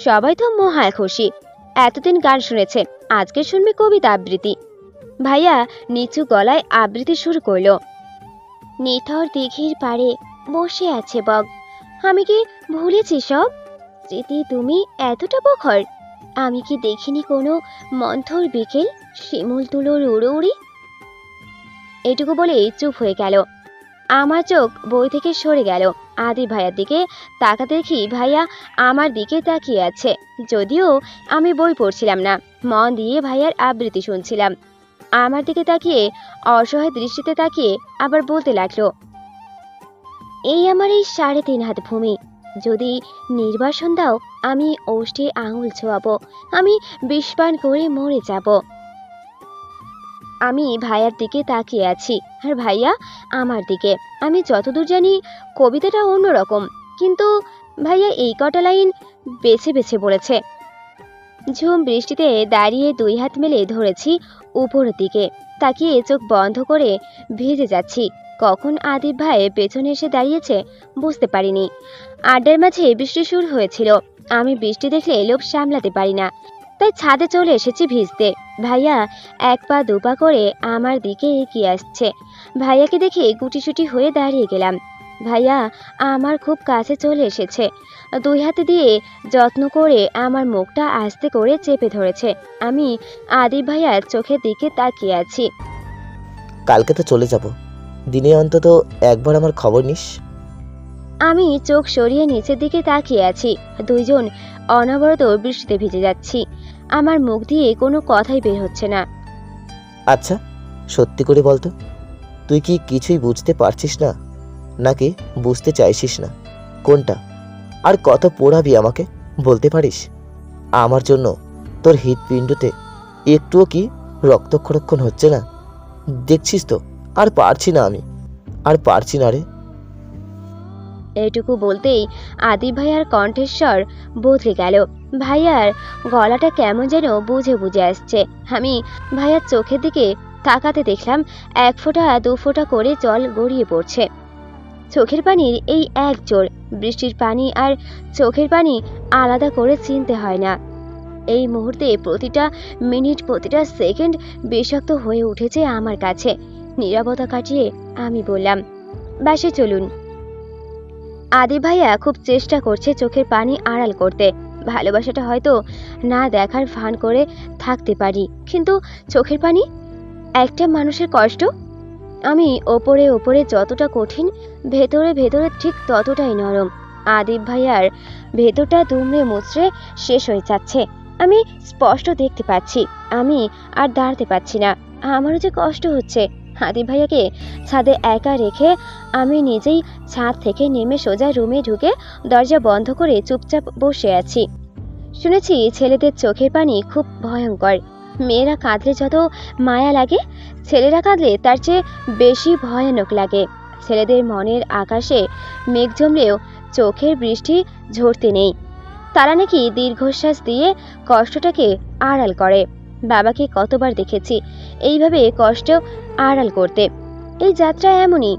সবাই তো মহা খুশি, এতদিন গান শুনেছে, আজকে শুনবে কবিতা আবৃত্তি। ভাইয়া নিচু গলায় আবৃত্তি শুরু করলো। নিথর দিঘির পাড়ে বসে আছে বগ, আমি কি ভুলেছি সব স্মৃতি, তুমি এতটা প্রখর, আমি কি দেখিনি কোনো মন্থর বিকেল, শিমুল তুলোর উড়ি। এটুকু বলেই চুপ হয়ে গেল। আমার চোখ বই থেকে সরে গেল। আদিব ভাইয়ার দিকে তাকাতে দেখি ভাইয়া আমার দিকে তাকিয়ে আছে, যদিও আমি বই পড়ছিলাম না, মন দিয়ে ভাইয়ার আবৃত্তি শুনছিলাম। আমার দিকে তাকিয়ে অসহায় দৃষ্টিতে তাকিয়ে আবার বলতে লাগলো, এই আমার এই 3.5 হাত ভূমি, যদি নির্বাসন দাও আমি ওষ্ঠে আঙুল ছোঁয়াবো, আমি বিষপান করে মরে যাব। আমি ভাইয়ার দিকে তাকিয়ে আছি আর ভাইয়া আমার দিকে। আমি যতদূর জানি কবিতাটা অন্যরকম, কিন্তু ভাইয়া এই কটা লাইন বেছে বেছে বলেছে। ঝুম বৃষ্টিতে দাঁড়িয়ে 2 হাত মেলে ধরেছি উপরের দিকে, তাকিয়ে চোখ বন্ধ করে ভিজে যাচ্ছি। কখন আদিব ভাই পেছনে এসে দাঁড়িয়েছে বুঝতে পারিনি। আড্ডার মাঝে বৃষ্টি শুরু হয়েছিল, আমি বৃষ্টি দেখলে লোভ সামলাতে পারি না, তাই ছাদে চলে এসেছি ভিজতে। ভাইয়া 1 পা 2 পা করে আমার দিকে এগিয়ে আসছে। ভাইয়াকে দেখে গুটিসুটি হয়ে দাঁড়িয়ে গেলাম। ভাইয়া আমার খুব কাছে চলে এসেছে, 2 হাতে দিয়ে যত্ন করে আমার মুখটা আস্তে করে চেপে ধরেছে। আমি আদিব ভাইয়ার চোখের দিকে তাকিয়ে আছি। কালকে তো চলে যাব, দিনে অন্তত একবার আমার খবর নিস। আমি চোখ সরিয়ে নিচের দিকে তাকিয়ে আছি। 2 জন অনবরত বৃষ্টিতে ভিজে যাচ্ছি, আমার মুখ দিয়ে কোনো কথাই বের হচ্ছে না। আচ্ছা সত্যি করে বলতো, তুই কি কিছুই বুঝতে পারছিস না, নাকি বুঝতে চাইছিস না? কোনটা? আর কত পোড়াবি আমাকে বলতে পারিস? আমার জন্য তোর হৃৎপিণ্ডতে একটুও কি রক্তক্ষরক্ষণ হচ্ছে না? দেখছিস তো আর পারছি না, আমি আর পারছি না রে। এইটুকু বলতেই আদিব ভাইয়ার কণ্ঠস্বর বদলে গেল। ভাইয়ার গলাটা কেমন যেন বুঝে বুঝে আসছে। আমি ভাইয়ার চোখের দিকে তাকাতে দেখলাম 1 ফোঁটা 2 ফোঁটা করে জল গড়িয়ে পড়ছে। চোখের পানির এই এক জোর, বৃষ্টির পানি আর চোখের পানি আলাদা করে চিনতে হয় না। এই মুহূর্তে প্রতিটা মিনিট প্রতিটা সেকেন্ড বিষাক্ত হয়ে উঠেছে আমার কাছে। নীরবতা কাটিয়ে আমি বললাম, বাসে চলুন। আদিব ভাইয়া খুব চেষ্টা করছে চোখের পানি আড়াল করতে। ভালোবাসাটা হয়তো না দেখার ভান করে থাকতে পারি, কিন্তু চোখের পানি একটা মানুষের কষ্ট। আমি ওপরে ওপরে যতটা কঠিন, ভেতরে ভেতরে ঠিক ততটাই নরম। আদিব ভাইয়ার ভেতরটা দুমড়ে মুচড়ে শেষ হয়ে যাচ্ছে। আমি স্পষ্ট দেখতে পাচ্ছি, আমি আর দাঁড়াতে পারছি না। আমারও যে কষ্ট হচ্ছে। আদিব ভাইয়াকে ছাদে একা রেখে আমি নিজেই ছাদ থেকে নেমে সোজা রুমে ঢুকে দরজা বন্ধ করে চুপচাপ বসে আছি। শুনেছি ছেলেদের চোখের পানি খুব ভয়ঙ্কর। মেয়েরা কাঁদলে যত মায়া লাগে, ছেলেরা কাঁদলে তার চেয়ে বেশি ভয়ানক লাগে। ছেলেদের মনের আকাশে মেঘ জমলেও চোখের বৃষ্টি ঝরতে নেই। তারা নাকি দীর্ঘশ্বাস দিয়ে কষ্টটাকে আড়াল করে। বাবাকে কতবার দেখেছি এইভাবে কষ্ট আড়াল করতে। এই যাত্রা এমনই।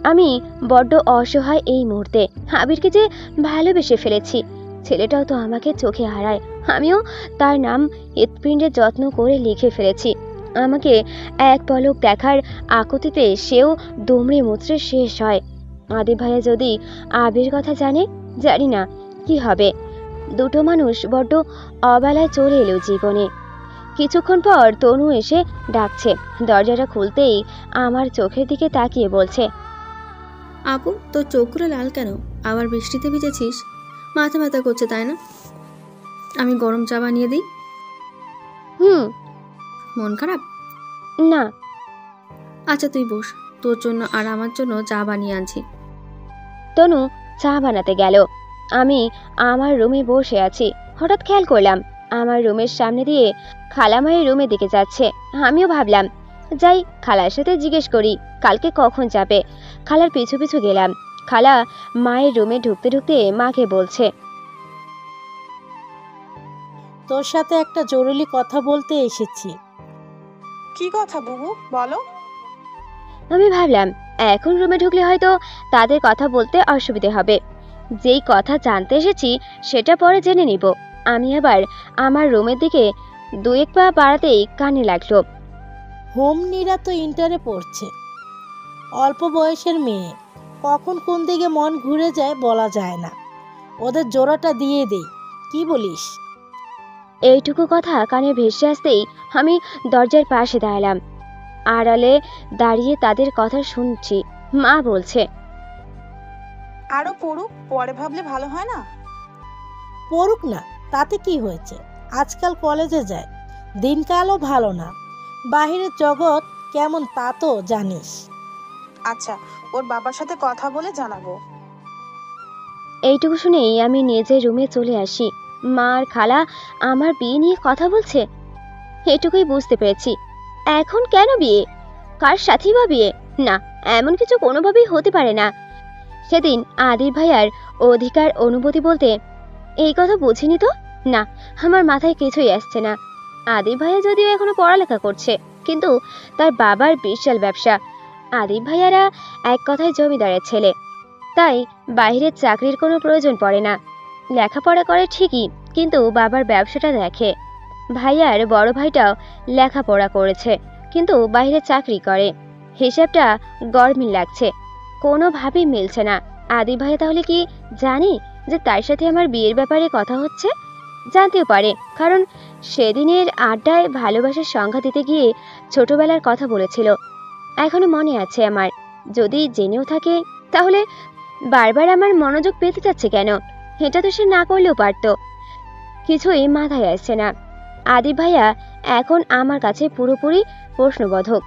আমি বড্ড অসহায় এই মুহূর্তে। আবিরকে যে ভালোবেসে ফেলেছি, ছেলেটাও তো আমাকে চোখে হারায়। আমিও তার নাম হৃৎপিণ্ডে যত্ন করে লিখে ফেলেছি। আমাকে 1 পলক দেখার আকুতিতে সেও দুমড়ে মুচড়ে শেষ হয়। আদিব ভাইয়া যদি আবির কথা জানে, জানি না কি হবে। 2টো মানুষ বড্ড অবেলায় চলে এলো জীবনে। কিছুক্ষণ পর তনু এসে ডাকছে। দরজাটা খুলতেই আমার চোখের দিকে তাকিয়ে বলছে, আপু তোর চোখগুলো লাল কেন? আবার বৃষ্টিতে ভিজেছিস? মাথা ব্যথা করছে তাই না? আমি গরম চা বানিয়ে দিই? মন খারাপ? না। আচ্ছা তুই বস, তোর জন্য আর আমার জন্য চা বানিয়ে আনছি। তনু চা বানাতে গেল। আমি আমার রুমে বসে আছি। হঠাৎ খেয়াল করলাম আমার রুমের সামনে দিয়ে খালামায়ের রুমের দিকে যাচ্ছে। আমিও ভাবলাম যাই খালার সাথে জিজ্ঞেস করি কালকে কখন যাবে। খালার পিছু পিছু গেলাম। খালা মায়ের রুমে ঢুকতে ঢুকতে মাকে বলছে, তোর সাথে একটা জরুরি কথা বলতে এসেছি। কি কথা বুবু, বলো। আমি ভাবলাম এখন রুমে ঢুকলে হয়তো তাদের কথা বলতে অসুবিধে হবে। যেই কথা জানতে এসেছি সেটা পরে জেনে নিব। আমি আবার আমার রুমের দিকে 2-1 পা বাড়াতেই কানে লাগলো, হোমনিরা তো ইন্টারে পড়ছে, অল্প বয়সের মেয়ে, কখন কোন দিকে মন ঘুরে যায় বলা যায় না। ওদের জোড়াটা দিয়ে দেই, কি বলিস? এইটুকু কথা কানে ভেসে আসতেই আমি দরজার পাশে দাঁড়ালাম। আড়ালে দাঁড়িয়ে তাদের কথা শুনছি। মা বলছে, আরো পড়ুক, পরে ভাবলে ভালো হয় না? পড়ুক না, তাতে কি হয়েছে? আজকাল কলেজে যায়, দিনকালও ভালো না, বাহিরের জগৎ কেমন তা তো জানিস। আচ্ছা, ওর বাবার সাথে কথা বলে জানাবো। এইটুকু শুনেই আমি নিজের রুমে চলে আসি। মা আর খালা আমার বিয়ে নিয়ে কথা বলছে। এটুকুই বুঝতে পেরেছি। এখন কেন বিয়ে? কার সাথেই বা বিয়ে? না, এমন কিছু কোনোভাবেই হতে পারে না। সেদিন আদির ভাইয়ার অধিকার অনুভূতি বলতে এই কথা বুঝিনি তো। না, আমার মাথায় কিছুই আসছে না। আদির ভাইয়া যদিও এখনো পড়ালেখা করছে, কিন্তু তার বাবার বিশাল ব্যবসা। আদির ভাইয়ারা এক কথায় জমিদারের ছেলে, তাই বাইরের চাকরির কোনো প্রয়োজন পড়ে না। লেখাপড়া করে ঠিকই, কিন্তু বাবার ব্যবসাটা দেখে। ভাইয়ার বড় ভাইটাও লেখাপড়া করেছে, কিন্তু বাইরে চাকরি করে। হিসাবটা গরমিল লাগছে, কোনোভাবেই মিলছে না। আদি ভাইয়া তাহলে কি জানি যে তার সাথে আমার বিয়ের ব্যাপারে কথা হচ্ছে? জানতেও পারে, কারণ সেদিনের আড্ডায় ভালোবাসার সংখ্যা দিতে গিয়ে ছোটবেলার কথা বলেছিল। এখনো মনে আছে আমার। যদি জেনেও থাকে তাহলে বারবার আমার মনোযোগ পেতে যাচ্ছে কেন? এটা তো সে না করলেও পারত। কিছুই মাথায় আসছে না। আদি ভাইয়া এখন আমার কাছে পুরোপুরি প্রশ্নবোধক।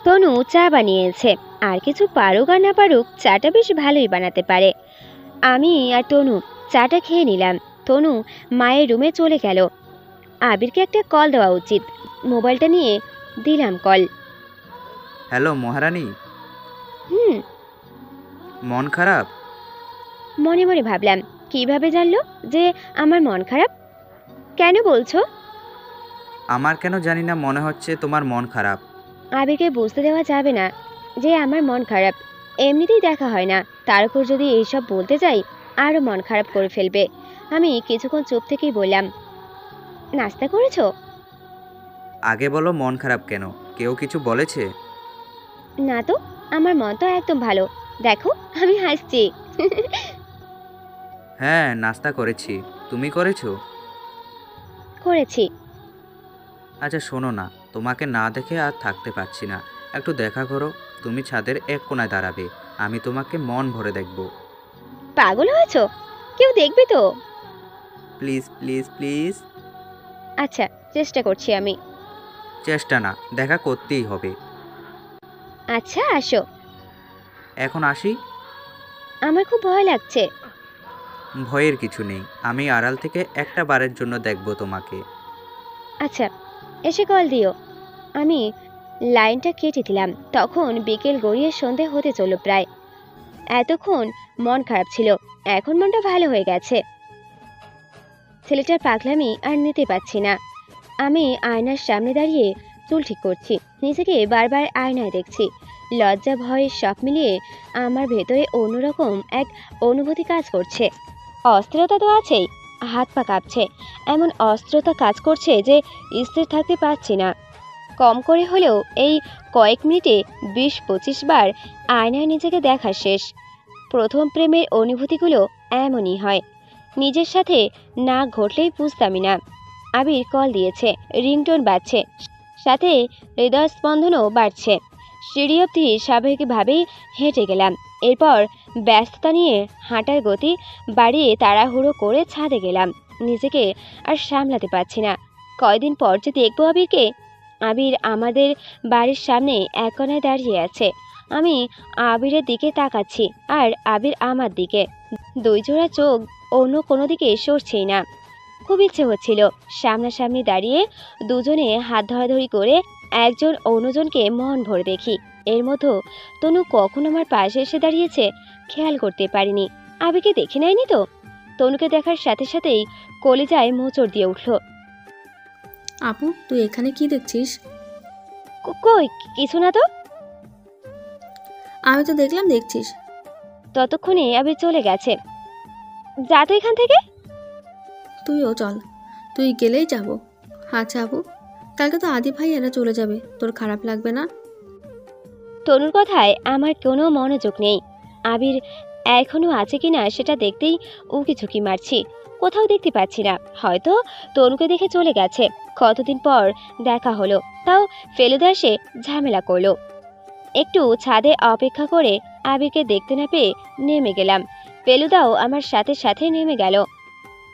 তনু চা বানিয়েছে। আর কিছু পারুক আর না পারুক, চাটা বেশ ভালোই বানাতে পারে। আমি আর তনু চাটা খেয়ে নিলাম। তনু মায়ের রুমে চলে গেল। আবিরকে একটা কল দেওয়া উচিত। মোবাইলটা নিয়ে দিলাম কল। হ্যালো মহারানী, হুম। মন খারাপ? মনে মনে ভাবলাম, কিভাবে জানলো যে আমার মন খারাপ? কেন বলছো? আমার কেন জানি না মনে হচ্ছে তোমার মন খারাপ। আবিরকে বুঝতে দেওয়া যাবে না যে আমার মন খারাপ। এমনিতেই দেখা হয় না, তার উপর যদি এইসব বলতে যাই আরও মন খারাপ করে ফেলবে। আমি কিছুক্ষণ চুপ থেকেই বললাম, নাস্তা করেছো? আগে বলো মন খারাপ কেন? কেউ কিছু বলেছে? না তো, আমার মন তো একদম ভালো। দেখো আমি হাসছি। হ্যাঁ, নাস্তা করেছি। তুমি করেছো? করেছি। আচ্ছা শোনো না, তোমাকে না দেখে আর থাকতে পারছি না। একটু দেখা করো। তুমি ছাদের এক কোণায় দাঁড়াবে, আমি তোমাকে মন ভরে দেখব। পাগল হয়েছো? কেউ দেখবে তো? Please please please. আচ্ছা, চেষ্টা করছি আমি। চেষ্টা না, দেখা করতেই হবে। আচ্ছা আসো। এখন আসি? আমার খুব ভয় লাগছে। ভয়ের কিছু নেই, আমি আড়াল থেকে একটা বারের জন্য দেখব তোমাকে। আচ্ছা, এসে কল দিও। আমি লাইনটা কেটে দিলাম। তখন বিকেল গড়িয়ে সন্ধে হতে চলল প্রায়। এতক্ষণ মন খারাপ ছিল, এখন মনটা ভালো হয়ে গেছে। ছেলেটার পাগলামি আর নিতে পারছি না। আমি আয়নার সামনে দাঁড়িয়ে চুল ঠিক করছি। নিজেকে বারবার আয়নায় দেখছি। লজ্জা ভয় সব মিলিয়ে আমার ভেতরে অন্যরকম এক অনুভূতি কাজ করছে। অস্থিরতা তো আছেই, হাত পা কাঁপছে। এমন অস্থিরতা কাজ করছে যে স্থির থাকতে পারছি না। কম করে হলেও এই কয়েক মিনিটে 20-25 বার আয়নায় নিজেকে দেখা শেষ। প্রথম প্রেমের অনুভূতিগুলো এমনই হয়, নিজের সাথে না ঘটলেই বুঝতামই না। আবির কল দিয়েছে, রিংটোন বাজছে, সাথে হৃদয়স্পন্দনও বাড়ছে। সিঁড়ি অবধি স্বাভাবিকভাবেই হেঁটে গেলাম। এরপর ব্যস্ততা নিয়ে হাঁটার গতি বাড়িয়ে তাড়াহুড়ো করে ছাদে গেলাম। নিজেকে আর সামলাতে পারছি না। কয়দিন পর যে দেখবো আবিরকে। আবির আমাদের বাড়ির সামনে এক কোণায় দাঁড়িয়ে আছে। আমি আবিরের দিকে তাকাচ্ছি আর আবির আমার দিকে। দুই জোড়া চোখ অন্য কোনো দিকে সরছেই না। খুব ইচ্ছে হচ্ছিল সামনাসামনি দাঁড়িয়ে দুজনে হাত ধরাধরি করে একজন অন্যজনকে মন ভরে দেখি। এর মধ্যে তনু কখন আমার পাশে এসে দাঁড়িয়েছে খেয়াল করতে পারিনি। আবিকে দেখে নেয়নি তো? তনুকে দেখার সাথে সাথেই কলিজায় মোচড় দিয়ে উঠল। আপু, তুই এখানে কি দেখছিস? কই কিছু না তো। আমি তো দেখলাম দেখছিস। ততক্ষণে আবি চলে গেছে। যা তো এখান থেকে। তুইও চল, তুই গেলেই যাব। আচ্ছা আপু, কালকে তো আদি ভাইয়ারা চলে যাবে, তোর খারাপ লাগবে না? তনুর কথায় আমার কোনো মনোযোগ নেই। আবির এখনো আছে কিনা সেটা দেখতেই উকি ঝুঁকি মারছি, কোথাও দেখতে পাচ্ছি না। হয়তো তনুকে দেখে চলে গেছে। কতদিন পর দেখা হলো, তাও ফেলুদা এসে ঝামেলা করলো। একটু ছাদে অপেক্ষা করে আবিরকে দেখতে না পেয়ে নেমে গেলাম। ফেলুদাও আমার সাথে সাথে নেমে গেল।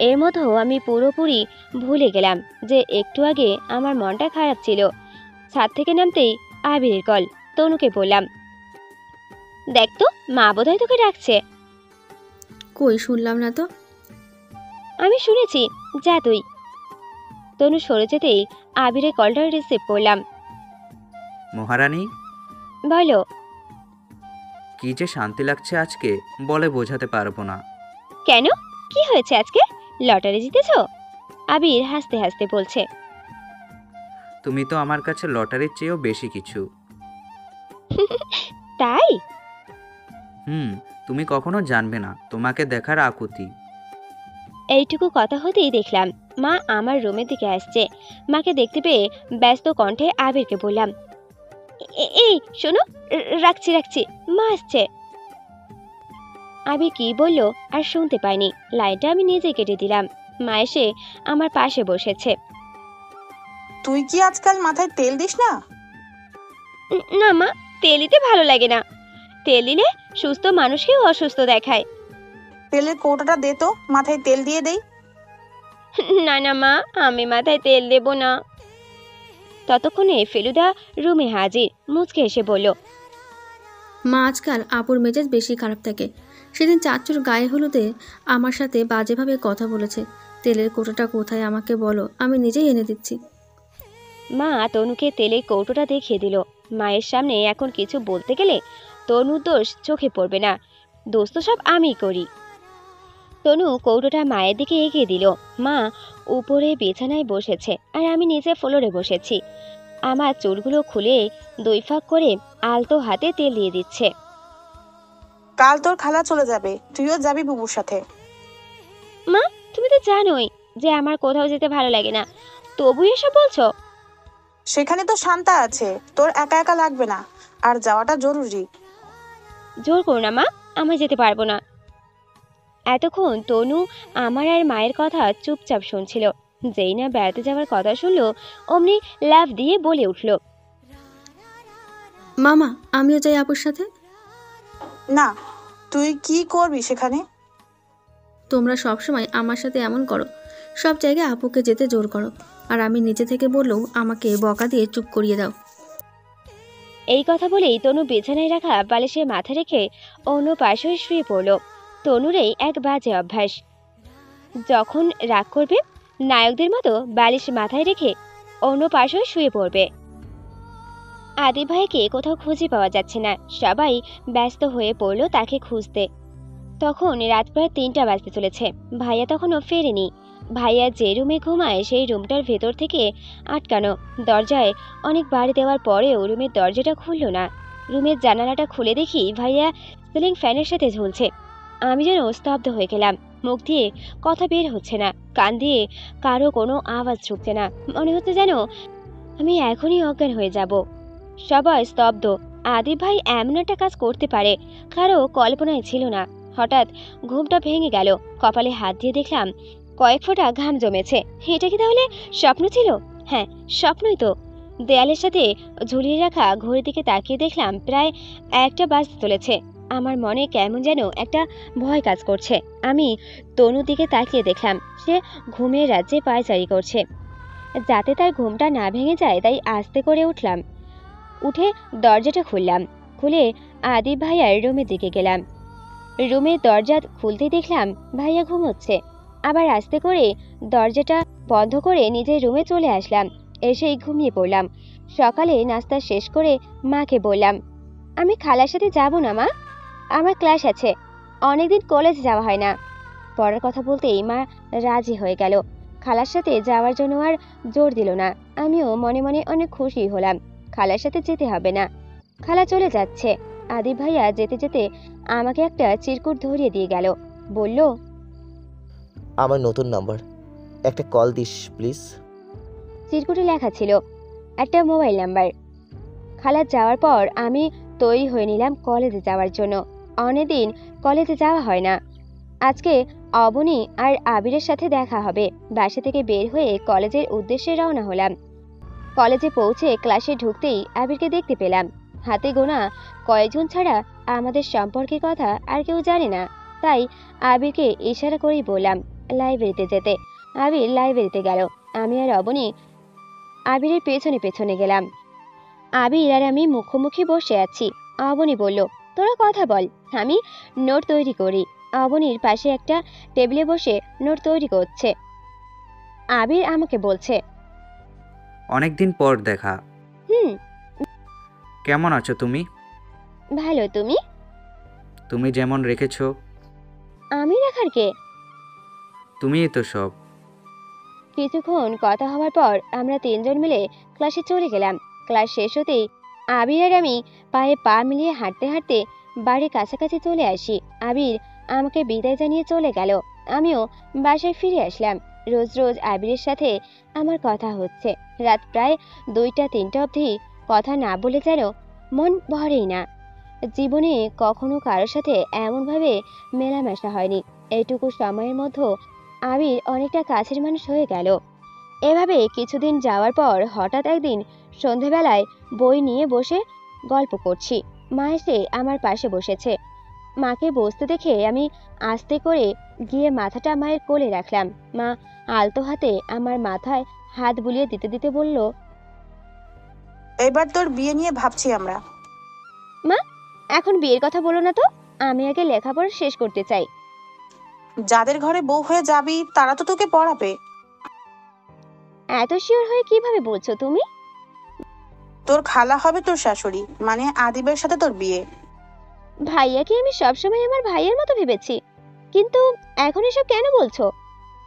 এর মধ্যেও আমি পুরোপুরি ভুলে গেলাম যে একটু আগে আমার মনটা খারাপ ছিল। ছাদ থেকে নামতেই আবিরের কল। তনুকে বললাম, দেখ তো মা বোধহয় তোকে ডাকছে। কই, শুনলাম না তো। আমি শুনেছি, যা তুই। তনু সরে যেতেই আবিরের কলটা রিসিভ করলাম। মহারানী, বলো। কি যে শান্তি লাগছে আজকে, বলে বোঝাতে পারবো না। কেন, কি হয়েছে আজকে? লটারি জিতেছো? আবির হাসতে হাসতে বলছে। তুমি তো আমার কাছে লটারির চেয়েও বেশি কিছু। তাই? তুমি কখনো জানবে না তোমাকে দেখার আকুতি। এইটুকু কথা হতেই দেখলাম মা আমার রুমের দিকে আসছে। মাকে দেখতে পেয়ে ব্যস্ত কণ্ঠে আবিরকে বললাম, এই শোনো, রাখছি রাখছি, মা আসছে। আবির কি বললো আর শুনতে পাইনি, লাইনটা আমি নিজে কেটে দিলাম। মা এসে আমার পাশে বসেছে। তুই কি আজকাল মাথায় তেল দিস না? না মা, তেল দিতে ভালো লাগে না। তেল দিলে সুস্থ মানুষকেও অসুস্থ দেখায়। তেলের কৌটোটা দে তো, মাথায় তেল দিয়ে দেই। না না মা, আমি মাথায় তেল দেব না। ততক্ষণে ফেলুদা রুমে হাজির। মুচকে এসে বলল, মা আজকাল আপুর মেজাজ বেশি খারাপ থাকে। সেদিন চাচুর গায়ে হলুদে আমার সাথে বাজেভাবে কথা বলেছে। তেলের কৌটোটা কোথায় আমাকে বলো, আমি নিজেই এনে দিচ্ছি। মা তনুকে তেলের কৌটোটা দেখিয়ে দিল। মায়ের সামনে এখন কিছু বলতে গেলে তনুর দোষ চোখে পড়বে না, দোষ তো সব আমি করি। তনু কৌটোটা মায়ের দিকে এগিয়ে দিল। মা উপরে বিছানায় বসেছে আর আমি নিচে ফ্লোরে বসেছি। আমার চুলগুলো খুলে দুই ফাঁক করে আলতো হাতে তেল দিয়ে দিচ্ছে। কাল তোর খালা চলে যাবে, তুইও যাবি বুবুর সাথে। মা, তুমি তো জানোই যে আমার কোথাও যেতে ভালো লাগে না, তবু এসব বলছো। সেখানে তো শান্তা আছে, তোর একা একা লাগবে না, আর যাওয়াটা জরুরি। জোর করো না মা, আমি যেতে পারবো না। এতক্ষণ তনু আমার আর মায়ের কথা চুপচাপ শুনছিল। যেই না বেড়াতে যাওয়ার কথা শুনলো, অমনি লাফ দিয়ে বলে উঠল, মামা, আমিও যাই আপুর সাথে। না, তুই কি করবি সেখানে? তোমরা সবসময় আমার সাথে এমন করো, সব জায়গায় আপুকে যেতে জোর করো, আর আমি নিজে থেকে বললেও আমাকে বকা দিয়ে চুপ করিয়ে দাও। এই কথা বলেই তনু বিছানায় রাখা বালিশে মাথা রেখে অন্য পাশে শুয়ে পড়ল। তনুর এই এক বাজে অভ্যাস, যখন রাগ করবে নায়কদের মতো বালিশ মাথায় রেখে অন্য পাশে শুয়ে পড়বে। আদি ভাইকে কোথাও খুঁজে পাওয়া যাচ্ছে না, সবাই ব্যস্ত হয়ে পড়ল তাকে খুঁজতে। তখন রাত প্রায় 3টা বাজতে চলেছে। ভাইয়া তখনও ফেরেনি। ভাইয়া যে রুমে ঘুমায় সেই রুমটার ভেতর থেকে আটকানো, দরজায় অনেক বাড়ি দেওয়ার পরেও রুমের দরজাটা খুলল না। রুমের জানালাটা খুলে দেখি ভাইয়া সিলিং ফ্যানের সাথে ঝুলছে। আমি যেন স্তব্ধ হয়ে গেলাম। মুখ দিয়ে কথা বের হচ্ছে না, কান দিয়ে কারো কোনো আওয়াজ ঢুকছে না। মনে হচ্ছে যেন আমি এখনই অজ্ঞান হয়ে যাব। সবাই স্তব্ধ। আদি ভাই এমন একটা কাজ করতে পারে কারো কল্পনায় ছিল না। হঠাৎ ঘুমটা ভেঙে গেল। কপালে হাত দিয়ে দেখলাম কয়েক ফোঁটা ঘাম জমেছে। এটা কি তাহলে স্বপ্ন ছিল? হ্যাঁ, স্বপ্নই তো। দেয়ালের সাথে ঝুলিয়ে রাখা ঘড়ির দিকে তাকিয়ে দেখলাম প্রায় 1টা বাজতে চলেছে। আমার মনে কেমন যেন একটা ভয় কাজ করছে। আমি তনুর দিকে তাকিয়ে দেখলাম সে ঘুমের রাজ্যে পায়চারি করছে। যাতে তার ঘুমটা না ভেঙে যায় তাই আস্তে করে উঠলাম। উঠে দরজাটা খুললাম। খুলে আদি ভাইয়ার রুমের দিকে গেলাম। রুমের দরজা খুলতে দেখলাম ভাইয়া ঘুমোচ্ছে। আবার আস্তে করে দরজাটা বন্ধ করে নিজের রুমে চলে আসলাম। এসেই ঘুমিয়ে পড়লাম। সকালে নাস্তা শেষ করে মাকে বললাম, আমি খালার সাথে যাব না মা, আমার ক্লাস আছে, অনেকদিন কলেজে যাওয়া হয় না। পড়ার কথা বলতেই মা রাজি হয়ে গেল। খালার সাথে যাওয়ার জন্য আর জোর দিল না। আমিও মনে মনে অনেক খুশি হলাম, খালার সাথে যেতে হবে না। খালা চলে যাচ্ছে। আদিব ভাইয়া যেতে যেতে আমাকে একটা চিরকুট ধরিয়ে দিয়ে গেল। বলল, আমার নতুন নাম্বার, একটা কল দিস প্লিজ। চিরকুটে লেখা ছিল একটা মোবাইল নাম্বার। খালা যাওয়ার পর আমি তৈরি হয়ে নিলাম কলেজে যাওয়ার জন্য। অনেকদিন কলেজে যাওয়া হয় না। আজকে অবনী আর আবিরের সাথে দেখা হবে। বাসা থেকে বের হয়ে কলেজের উদ্দেশ্যে রওনা হলাম। কলেজে পৌঁছে ক্লাসে ঢুকতেই আবিরকে দেখতে পেলাম। হাতে গোনা কয়েকজন ছাড়া আমাদের সম্পর্কের কথা আর কেউ জানে না। তাই আবিরকে ইশারা করেই বললাম লাইব্রেরিতে যেতে। আবির লাইব্রেরিতে গেল। আমি আর অবনী আবিরের পেছনে পেছনে গেলাম। আবির আর আমি মুখোমুখি বসে আছি। অবনী বলল, তোরা কথা বল, আমি নোট তৈরি করি। অবনীর পাশে একটা টেবিলে বসে নোট তৈরি করছে। আবির আমাকে বলছে, অনেকদিন পর দেখা। হুম, কেমন আছো তুমি? ভালো। তুমি? তুমি যেমন রেখেছো। আমি রাখার কে? তুমিই তো সব। কিছুক্ষণ কথা হওয়ার পর আমরা তিনজন মিলে ক্লাসে চলে গেলাম। ক্লাস শেষ হতেই আবির আর আমি পায়ে পা মিলিয়ে হাঁটতে হাঁটতে বাড়ির কাছাকাছি চলে আসি। আবির আমাকে বিদায় জানিয়ে চলে গেল। আমিও বাসায় ফিরে আসলাম। রোজ রোজ আবিরের সাথে আমার কথা হচ্ছে। রাত প্রায় 2টা-3টা অবধি কথা না বলে যেন মন ভরেই না। জীবনে কখনো কারোর সাথে এমনভাবে মেলামেশা হয়নি। এইটুকু সময়ের মধ্যে আবির অনেকটা কাছের মানুষ হয়ে গেল। এভাবে কিছুদিন যাওয়ার পর হঠাৎ একদিন সন্ধেবেলায় বই নিয়ে বসে গল্প করছি। মা এসে আমার পাশে বসেছে। মাকে বসতে দেখে আমি আস্তে করে গিয়ে মাথাটা মায়ের কোলে রাখলাম। মা আলতো হাতে আমার মাথায় হাত বুলিয়ে দিতে দিতে বলল, এবার তোর বিয়ে নিয়ে ভাবছি আমরা। মা, এখন বিয়ের কথা বলো না তো, আমি আগে লেখাপড়া শেষ করতে চাই। যাদের ঘরে বউ হয়ে যাবি তারা তো তোকে পড়াবে। এত শিওর হয়ে কিভাবে বলছো তুমি? তোর খালা হবে তোর শাশুড়ি, মানে আদিবের সাথে তোর বিয়ে। ভাইয়াকে আমি সবসময় আমার ভাইয়ের মতো ভেবেছি, কিন্তু এখন এসব কেন বলছো?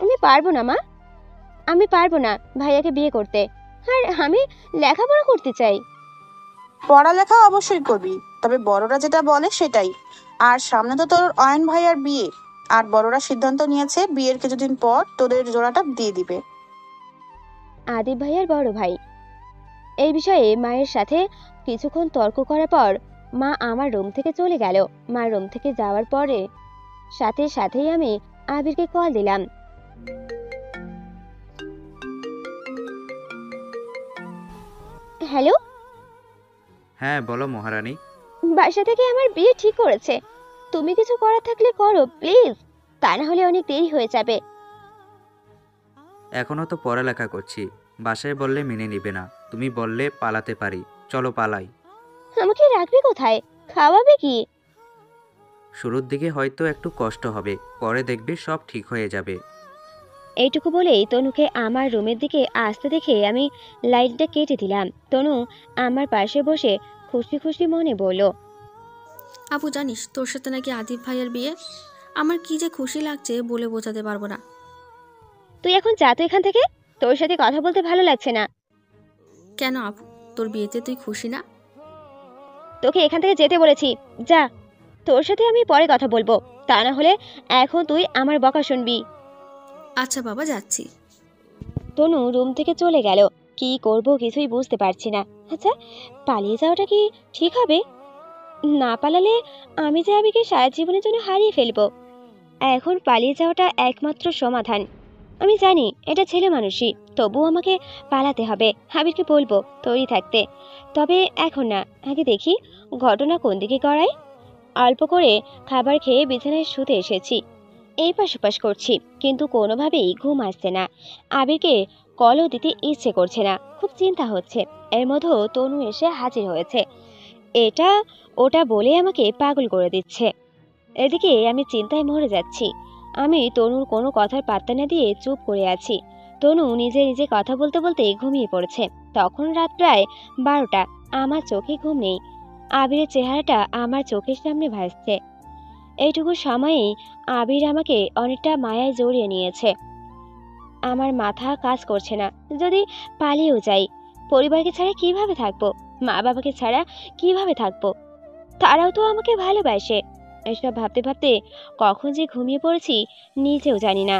আমি পারবো না মা, আমি পারবো না ভাইয়াকে বিয়ে করতে। আর আমি লেখাপড়া করতে চাই। পড়ালেখা অবশ্যই করবি, তবে বড়রা যেটা বলে সেটাই। আর সামনে তো তোর অয়ন ভাইয়ার বিয়ে, আর বড়রা সিদ্ধান্ত নিয়েছে বিয়ের কিছুদিন পর তোদের জোড়াটা দিয়ে দিবে। আদিব ভাইয়ার বড় ভাই। এই বিষয়ে মায়ের সাথে কিছুক্ষণ তর্ক করার পর মা আমার রুম থেকে চলে গেল। মা রুম থেকে যাওয়ার পরে সাথে সাথেই আমি আবিরকে কল দিলাম। হ্যালো। হ্যাঁ বলো মহারানী। বাসা থেকে আমার বিয়ে ঠিক করেছে। তুমি কিছু করার থাকলে করো প্লিজ, তা না হলে অনেক দেরি হয়ে যাবে। এখনো তো পড়ালেখা করছি, বাসায় বললে মেনে নিবে না। তুমি বললে পালাতে পারি, চলো পালাই। আমাকে রাখবে কোথায়? খাওয়াবে কি? শুরুর দিকে হয়তো একটু কষ্ট হবে, পরে দেখবে সব ঠিক হয়ে যাবে। এইটুকু বলেই তনুকে আমার রুমের দিকে আসতে দেখে আমি লাইটটা কেটে দিলাম। তনু আমার পাশে বসে খুশি খুশি মনে বলল, আপু জানিস তোর সাথে নাকি আদিব ভাইয়ের বিয়ে? আমার কি যে খুশি লাগছে বলে বোঝাতে পারবো না। তুই এখন যা তো এখান থেকে, তোর সাথে কথা বলতে ভালো লাগছে না। কেন আপু, তোর বিয়েতে তুই খুশি না? তোকে এখান থেকে যেতে বলেছি, যা। তোর সাথে আমি পরে কথা বলবো, তা না হলে এখন তুই আমার বকা শুনবি। আচ্ছা বাবা, যাচ্ছি। তনু রুম থেকে চলে গেল। কি করব কিছুই বুঝতে পারছি না। আচ্ছা, পালিয়ে যাওয়াটা কি ঠিক হবে? না পালালে আমি যে আবিকে সারা জীবনের জন্য হারিয়ে ফেলবো। এখন পালিয়ে যাওয়াটা একমাত্র সমাধান। আমি জানি এটা ছেলে মানুষই, তবুও আমাকে পালাতে হবে। আবিরকে বলবো তৈরি থাকতে। তবে এখন না, আগে দেখি ঘটনা কোন দিকে গড়ায়। অল্প করে খাবার খেয়ে বিছানায় শুতে এসেছি। এই পাশ ওপাশ করছি, কিন্তু কোনোভাবেই ঘুম আসছে না। আবিরকে কলও দিতে ইচ্ছে করছে না, খুব চিন্তা হচ্ছে। এর মধ্যেও তনু এসে হাজির হয়েছে। এটা ওটা বলে আমাকে পাগল করে দিচ্ছে। এদিকে আমি চিন্তায় মরে যাচ্ছি। আমি তনুর কোনো কথার পাত্তা না দিয়ে চুপ করে আছি। তনু নিজে নিজে কথা বলতে বলতে ঘুমিয়ে পড়েছে। তখন রাত প্রায় 12টা। আমার চোখে ঘুম নেই। আবিরের চেহারাটা আমার চোখের সামনে ভাসছে। এইটুকু সময়েই আবির আমাকে অনেকটা মায়ায় জড়িয়ে নিয়েছে। আমার মাথা কাজ করছে না। যদি পালিয়েও যাই, পরিবারকে ছাড়া কিভাবে থাকবো? মা বাবাকে ছাড়া কিভাবে থাকবো? তারাও তো আমাকে ভালোবাসে। এসব ভাবতে ভাবতে কখন যে ঘুমিয়ে পড়েছি নিজেও জানি না।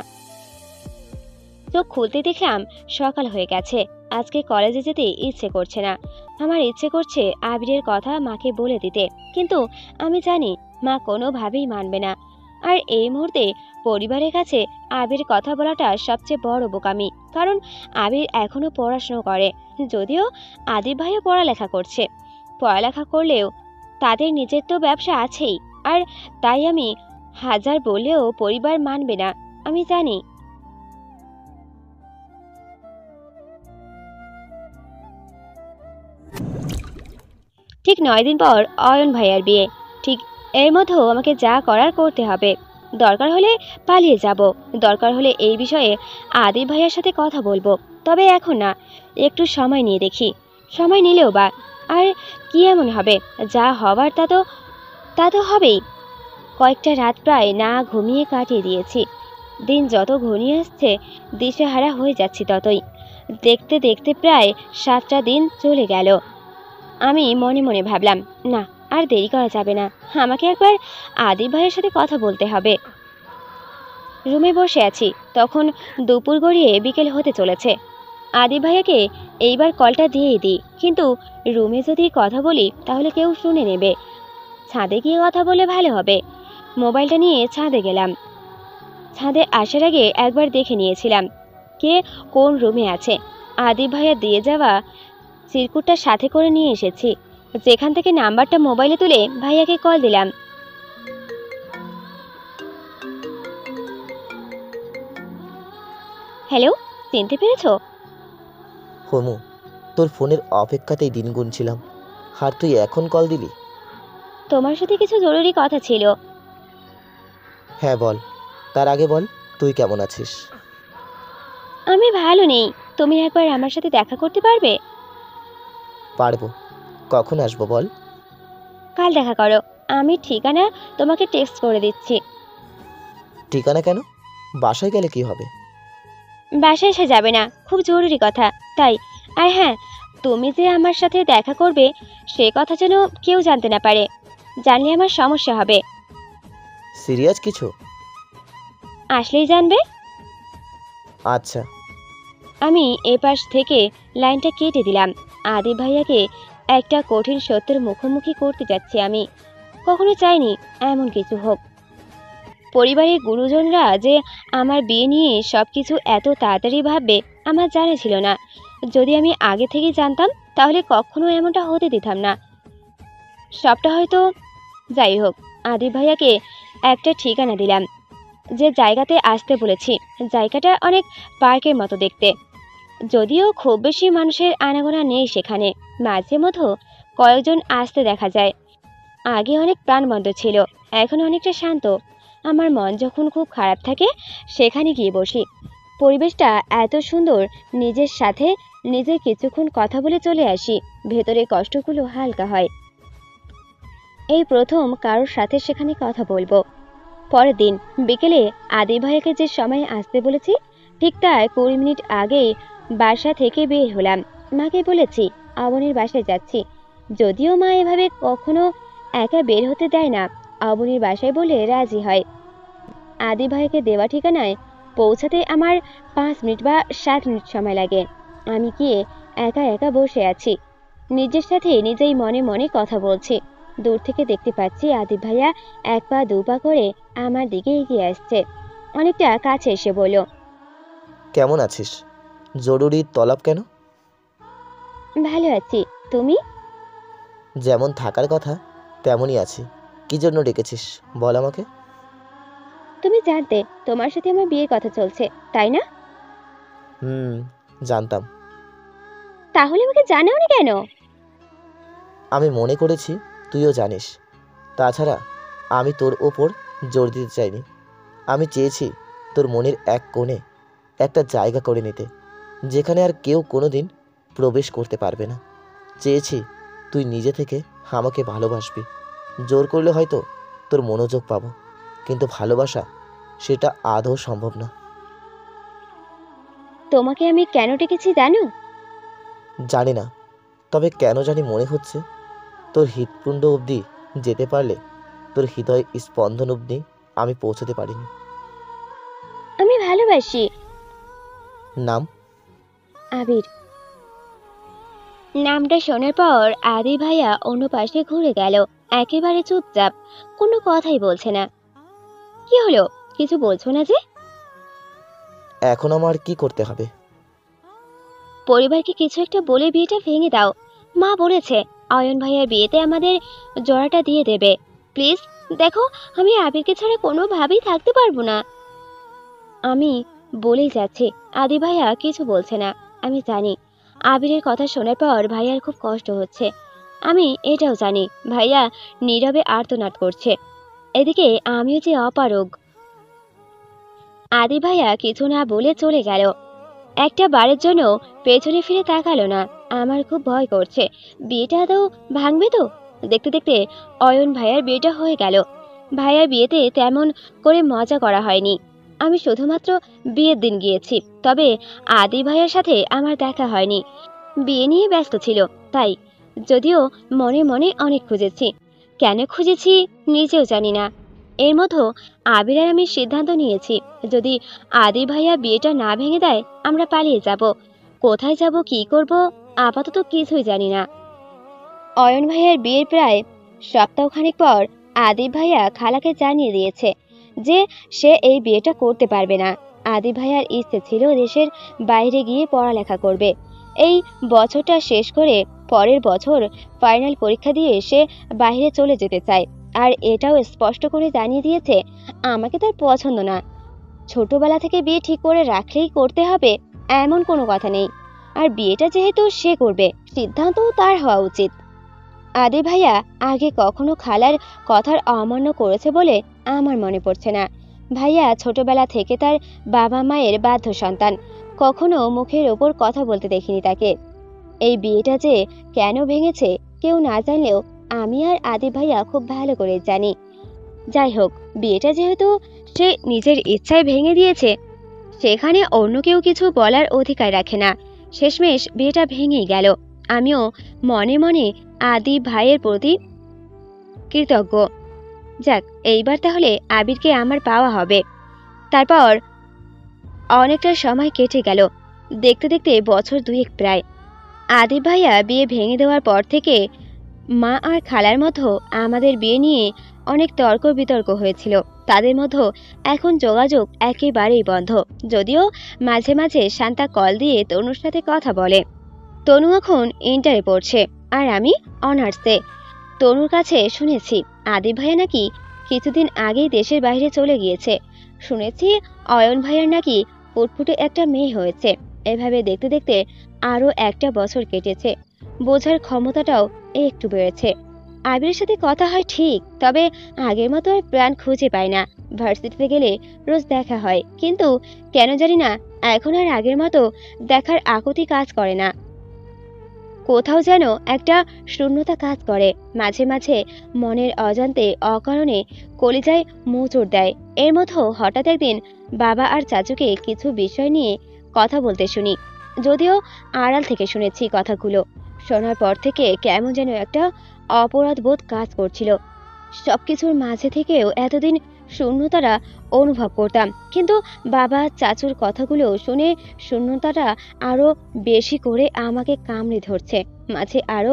চোখ খুলতে দেখলাম সকাল হয়ে গেছে। আজকে কলেজে যেতে ইচ্ছে করছে না। আমার ইচ্ছে করছে আবিরের কথা মাকে বলে দিতে, কিন্তু আমি জানি মা কোনোভাবেই মানবে না। আর এই মুহূর্তে পরিবারের কাছে আবির কথা বলাটা সবচেয়ে বড় বোকামি, কারণ আবির এখনো পড়াশোনা করে। যদিও আদিব ভাইও পড়ালেখা করছে, পড়ালেখা করলেও তাদের নিজের তো ব্যবসা আছেই। আর তাই আমি হাজার বললেও পরিবার মানবে না, আমি জানি। ঠিক 9 দিন পর অয়ন ভাইয়ার বিয়ে। ঠিক এর মধ্যেও আমাকে যা করার করতে হবে। দরকার হলে পালিয়ে যাব, দরকার হলে এই বিষয়ে আদিব ভাইয়ার সাথে কথা বলবো। তবে এখন না, একটু সময় নিয়ে দেখি। সময় নিলেও বা আর কি এমন হবে? যা হবার তা তো হবেই। কয়েকটা রাত প্রায় না ঘুমিয়ে কাটিয়ে দিয়েছি। দিন যত ঘনিয়ে আসছে দিশেহারা হয়ে যাচ্ছি ততই। দেখতে দেখতে প্রায় 7টা দিন চলে গেল। আমি মনে মনে ভাবলাম, না আর দেরি করা যাবে না, আমাকে একবার আদিব ভাইয়ের সাথে কথা বলতে হবে। রুমে বসে আছি, তখন দুপুর গড়িয়ে বিকেল হতে চলেছে। আদিব ভাইয়াকে এইবার কলটা দিয়েই দিই, কিন্তু রুমে যদি কথা বলি তাহলে কেউ শুনে নেবে। ছাদে গিয়ে কথা বলে ভালো হবে। মোবাইলটা নিয়ে ছাদে গেলাম। ছাদে আসার আগে একবার দেখে নিয়েছিলাম কে কোন রুমে আছে। আদিব ভাইয়া দিয়ে যাওয়া চিরকুটটা সাথে করে নিয়ে এসেছি, যেখান থেকে নাম্বারটা মোবাইলে তুলে ভাইয়াকে কল দিলাম। হ্যালো, চিনতে পেরেছো? হমু, তোর ফোনের অপেক্ষাতেই দিন গুনছিলাম, আর তুই এখন কল দিলি? তোমার সাথে কিছু জরুরি কথা ছিল। হ্যাঁ বল, তার আগে বল তুই কেমন আছিস? আমি ভালো নেই, তুমি একবার আমার সাথে দেখা করতে পারবে? পারবো, কখন আসবো বল? কাল দেখা করো, আমি ঠিকানা তোমাকে টেক্সট করে দিচ্ছি। ঠিকানা কেন? বাসায় গেলে কি হবে? বাসায় এসে যাবে না, খুব জরুরি কথা তাই। আর হ্যাঁ, তুমি যে আমার সাথে দেখা করবে সে কথা যেন কেউ জানতে না পারে, জানলে আমার সমস্যা হবে। সিরিয়াস কিছু? আসলেই জানবে। আচ্ছা। আমি এপাশ থেকে লাইনটা কেটে দিলাম। আদিব ভাইয়াকে একটা কঠিন সত্যের মুখোমুখি করতে যাচ্ছি আমি। কখনো চাইনি এমন কিছু হোক। পরিবারের গুরুজনরা যে আমার বিয়ে নিয়ে সবকিছু এত তাড়াতাড়ি ভাববে আমার জানা ছিল না। যদি আমি আগে থেকে জানতাম তাহলে কখনো এমনটা হতে দিতাম না। সবটা হয়তো, যাই হোক, আদিব ভাইয়াকে একটা ঠিকানা দিলাম। যে জায়গাতে আসতে বলেছি জায়গাটা অনেক পার্কের মতো দেখতে। যদিও খুব বেশি মানুষের আনাগোনা নেই সেখানে, মাঝে মধ্যে কয়েকজন আসতে দেখা যায়। আগে অনেক প্রাণবন্ত ছিল, এখন অনেকটা শান্ত। আমার মন যখন খুব খারাপ থাকে সেখানে গিয়ে বসি। পরিবেশটা এত সুন্দর, নিজের সাথে নিজে কিছুক্ষণ কথা বলে চলে আসি, ভেতরে কষ্টগুলো হালকা হয়। এই প্রথম কারোর সাথে সেখানে কথা বলবো। পরের দিন বিকেলে আদিব ভাইয়াকে যে সময় আসতে বলেছি ঠিক তার 20 মিনিট আগেই বাসা থেকে বের হলাম। মাকে বলেছি অবনীর বাসায় যাচ্ছি। যদিও মা এভাবে কখনো একা বের হতে দেয় না, অবনীর বাসায় বলে রাজি হয়। আদিব ভাইকে দেওয়া ঠিকানায় পৌঁছাতে আমার 5 মিনিট বা 7 মিনিট সময় লাগে। আমি গিয়ে একা একা বসে আছি, নিজের সাথে নিজেই মনে মনে কথা বলছি। দূর থেকে দেখতে পাচ্ছি আদিব ভাইয়া 1 পা 2 পা করে আমার দিকে এগিয়ে আসছে। অনেকটা কাছে এসে বলল, কেমন আছিস? জরুরি তলব কেন? ভালো আছি, তুমি? যেমন থাকার কথা তেমনই আছি। কি জন্য ডেকেছিস বল আমাকে? তুমি জানতে তোমার সাথে আমার বিয়ের কথা চলছে, তাই না? জানতাম। তাহলে আমাকে জানাওনি কেন? আমি মনে করেছি তুইও জানিস। তাছাড়া আমি তোর ওপর জোর দিতে চাইনি। আমি চেয়েছি তোর মনের এক কোণে একটা জায়গা করে নিতে, যেখানে আর কেউ কোনোদিন প্রবেশ করতে পারবে না। চেয়েছি তুই নিজে থেকে আমাকে ভালোবাসবি। জোর করলে হয়তো তোর মনোযোগ পাবো, কিন্তু ভালোবাসা সেটা আদৌ সম্ভব না। তোমাকে আমি কেন ডেকেছি জানো? জানি না, তবে কেন জানি মনে হচ্ছে তোর হৃৎপিণ্ড অবধি যেতে পারলে তোর হৃদয় স্পন্দন অবধি আমি পৌঁছতে পারিনি। আমি ভালোবাসি। নাম? আবির। নামটা শোনার পর আদি ভাইয়া অন্য পাশে ঘুরে গেল, একেবারে চুপচাপ, কোনো কথাই বলছে না। কি হলো, কিছু বলছো না যে? এখন আমার কি করতে হবে? পরিবারকে কিছু একটা বলে বিয়েটা ভেঙে দাও। মা বলেছে অয়ন ভাইয়ার বিয়েতে আমাদের জোড়াটা দিয়ে দেবে। প্লিজ দেখো, আমি আবিরকে ছাড়া কোনোভাবেই থাকতে পারবো না। আমি বলেই যাচ্ছি, আদি ভাইয়া কিছু বলছে না। আমি জানি আবিরের কথা শোনার পর ভাইয়ার খুব কষ্ট হচ্ছে। আমি এটাও জানি ভাইয়া নীরবে আর্তনাদ করছে। এদিকে আমিও যে অপারগ। আদি ভাইয়া কিছু না বলে চলে গেল। একটা বারের জন্য পেছনে ফিরে তাকালো না। আমার খুব ভয় করছে, বিয়েটা তো ভাঙবে তো। দেখতে দেখতে অয়ন ভাইয়ার বিয়েটা হয়ে গেল। ভাইয়ার বিয়েতে তেমন করে মজা করা হয়নি। আমি শুধুমাত্র বিয়ের দিন গিয়েছি, তবে আদি ভাইয়ার সাথে আমার দেখা হয়নি। বিয়ে নিয়ে ব্যস্ত ছিল তাই, যদিও মনে মনে অনেক খুঁজেছি। কেন খুঁজেছি নিজেও জানি না। এর মধ্যে আবির আর আমি সিদ্ধান্ত নিয়েছি, যদি আদি ভাইয়া বিয়েটা না ভেঙে দেয় আমরা পালিয়ে যাব। কোথায় যাব, কি করব, আপাতত কিছুই জানি না। অয়ন ভাইয়ার বিয়ের প্রায় সপ্তাহখানেক পর আদি ভাইয়া খালাকে জানিয়ে দিয়েছে যে সে এই বিয়েটা করতে পারবে না। আদি ভাইয়ার ইচ্ছে ছিল দেশের বাইরে গিয়ে পড়ালেখা করবে। এই বছরটা শেষ করে পরের বছর ফাইনাল পরীক্ষা দিয়ে সে বাইরে চলে যেতে চায়। আর এটাও স্পষ্ট করে জানিয়ে দিয়েছে আমাকে তার পছন্দ না। ছোটবেলা থেকে বিয়ে ঠিক করে রাখলেই করতে হবে এমন কোনো কথা নেই। আর বিয়েটা যেহেতু সে করবে, সিদ্ধান্তও তার হওয়া উচিত। আদি ভাইয়া আগে কখনো খালার কথার অমান্য করেছে বলে আমার মনে পড়ছে না। ভাইয়া ছোটবেলা থেকে তার বাবা মায়ের বাধ্য সন্তান, কখনো মুখের ওপর কথা বলতে দেখিনি তাকে। এই বিয়েটা যে কেন ভেঙেছে কেউ না জানলেও আমি আর আদি ভাইয়া খুব ভালো করে জানি। যাই হোক, বিয়েটা যেহেতু সে নিজের ইচ্ছায় ভেঙে দিয়েছে, সেখানে অন্য কেউ কিছু বলার অধিকার রাখে না। শেষমেশ বিয়েটা ভেঙেই গেল। আমিও মনে মনে আদি ভাইয়ের প্রতি কৃতজ্ঞ। যাক, এইবার তাহলে আবিরকে আমার পাওয়া হবে। তারপর অনেকটা সময় কেটে গেল, দেখতে দেখতে বছর দুয়েক প্রায়। আদি ভাইয়া বিয়ে ভেঙে দেওয়ার পর থেকে মা আর খালার মধ্যে আমাদের বিয়ে নিয়ে অনেক তর্ক বিতর্ক হয়েছিল। তাদের মধ্যে এখন যোগাযোগ একেবারেই বন্ধ, যদিও মাঝে মাঝে শান্তা কল দিয়ে তনুর সাথে কথা বলে। তনু এখন ইন্টারে পড়ছে আর আমি অনার্সে। তনুর কাছে শুনেছি আদি ভাইয়া নাকি কিছুদিন আগেই দেশের বাইরে চলে গিয়েছে। শুনেছি অয়ন ভাইয়ার নাকি ফুটফুটে একটা মেয়ে হয়েছে। এভাবে দেখতে দেখতে আরও একটা বছর কেটেছে। বোঝার ক্ষমতাটাও একটু বেড়েছে। আবিরের সাথে কথা হয় ঠিক, তবে আগের মতো আর প্রাণ খুঁজে পায় না। ভার্সিটিতে গেলে রোজ দেখা হয়, কিন্তু কেন জানি না এখন আর আগের মতো দেখার আকুতি কাজ করে না। কোথাও যেন একটা শূন্যতা কাজ করে। মাঝে মাঝে মনের অজান্তে অকারণে কলিজায় মোচড় দেয়। এর মধ্যে হঠাৎ একদিন বাবা আর চাচুকে কিছু বিষয় নিয়ে কথা বলতে শুনি। যদিও আড়াল থেকে শুনেছি কথাগুলো, শোনার পর থেকে কেমন যেন একটা অপরাধ বোধ কাজ করছিল। সবকিছুর মাঝে থেকেও এতদিন শূন্যতাটা অনুভব করতাম, কিন্তু বাবা চাচুর কথাগুলো শুনে শূন্যতাটা আরো বেশি করে আমাকে কামড়ে ধরছে। মাঝে আরো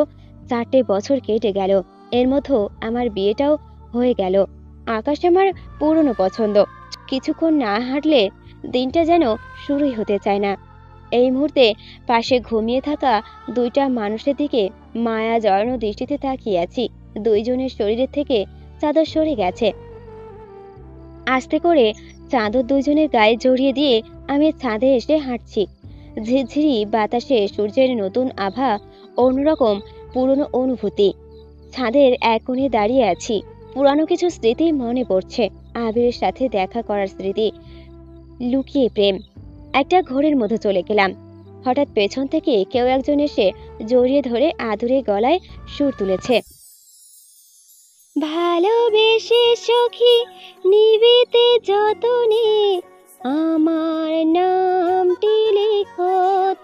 4টে বছর কেটে গেল। এর মধ্যে আমার বিয়েটাও হয়ে গেল। আকাশ আমার পুরনো পছন্দ। কিছুক্ষণ না হাঁটলে দিনটা যেন শুরুই হতে চায় না। এই মুহূর্তে পাশে ঘুমিয়ে থাকা দুইটা মানুষের দিকে মায়া জড়ানো দৃষ্টিতে তাকিয়ে আছি। দুইজনের শরীরের থেকে চাদর সরে গেছে। আস্তে করে চাদর দুইজনের গায়ে জড়িয়ে দিয়ে আমি ছাদে এসে হাঁটছি। ঝিরঝিরি বাতাসে সূর্যের নতুন আভা, অন্যরকম পুরনো অনুভূতি। ছাদের এক কোণে দাঁড়িয়ে আছি, পুরানো কিছু স্মৃতি মনে পড়ছে। আবিরের সাথে দেখা করার স্মৃতি, লুকিয়ে প্রেম। একটা ঘোরের মধ্যে চলে গেলাম। হঠাৎ পেছন থেকে কেউ একজন এসে জড়িয়ে ধরে আদুরে গলায় সুর তুলেছে। ভালোবেসে সখী নিবিতে যতনে আমার নামটি লিখো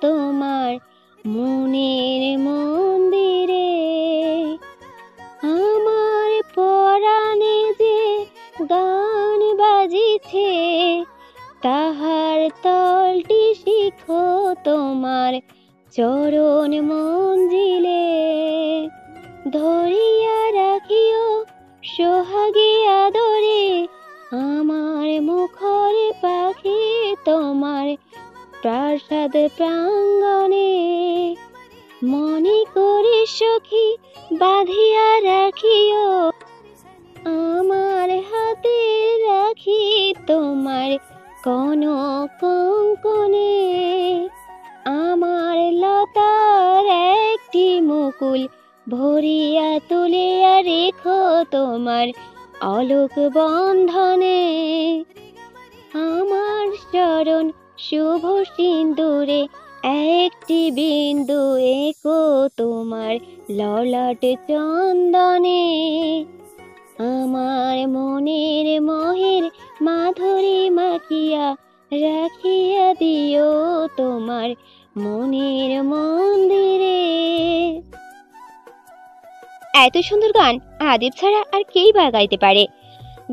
তোমার মনের মন্দিরে। আমার পরাণে যে গান বাজিছে তাহার তলটি শিখো তোমার চরণ মঞ্জিলে। ধরিয়া রাখিও সোহাগে আদরে আমার মুখর পাখি তোমার প্রাসাদ প্রাঙ্গণে। মনে করে সখী বাঁধিয়া রাখিও আমার হাতে রাখি তোমার কনক কঙ্কনে। আমার লতার একটি মুকুল ভরিয়া তুলিয়া রেখো তোমার অলোক বন্ধনে। আমার চরণ শুভ সিন্দুরে একটি বিন্দু এঁকো তোমার ললাট চন্দনে। আমার মনের মোহের মাধুরী মাখিয়া রাখিয়া দিও তোমার মনের মন্দিরে। এত সুন্দর গান আদিব ছাড়া আর কেই বা গাইতে পারে।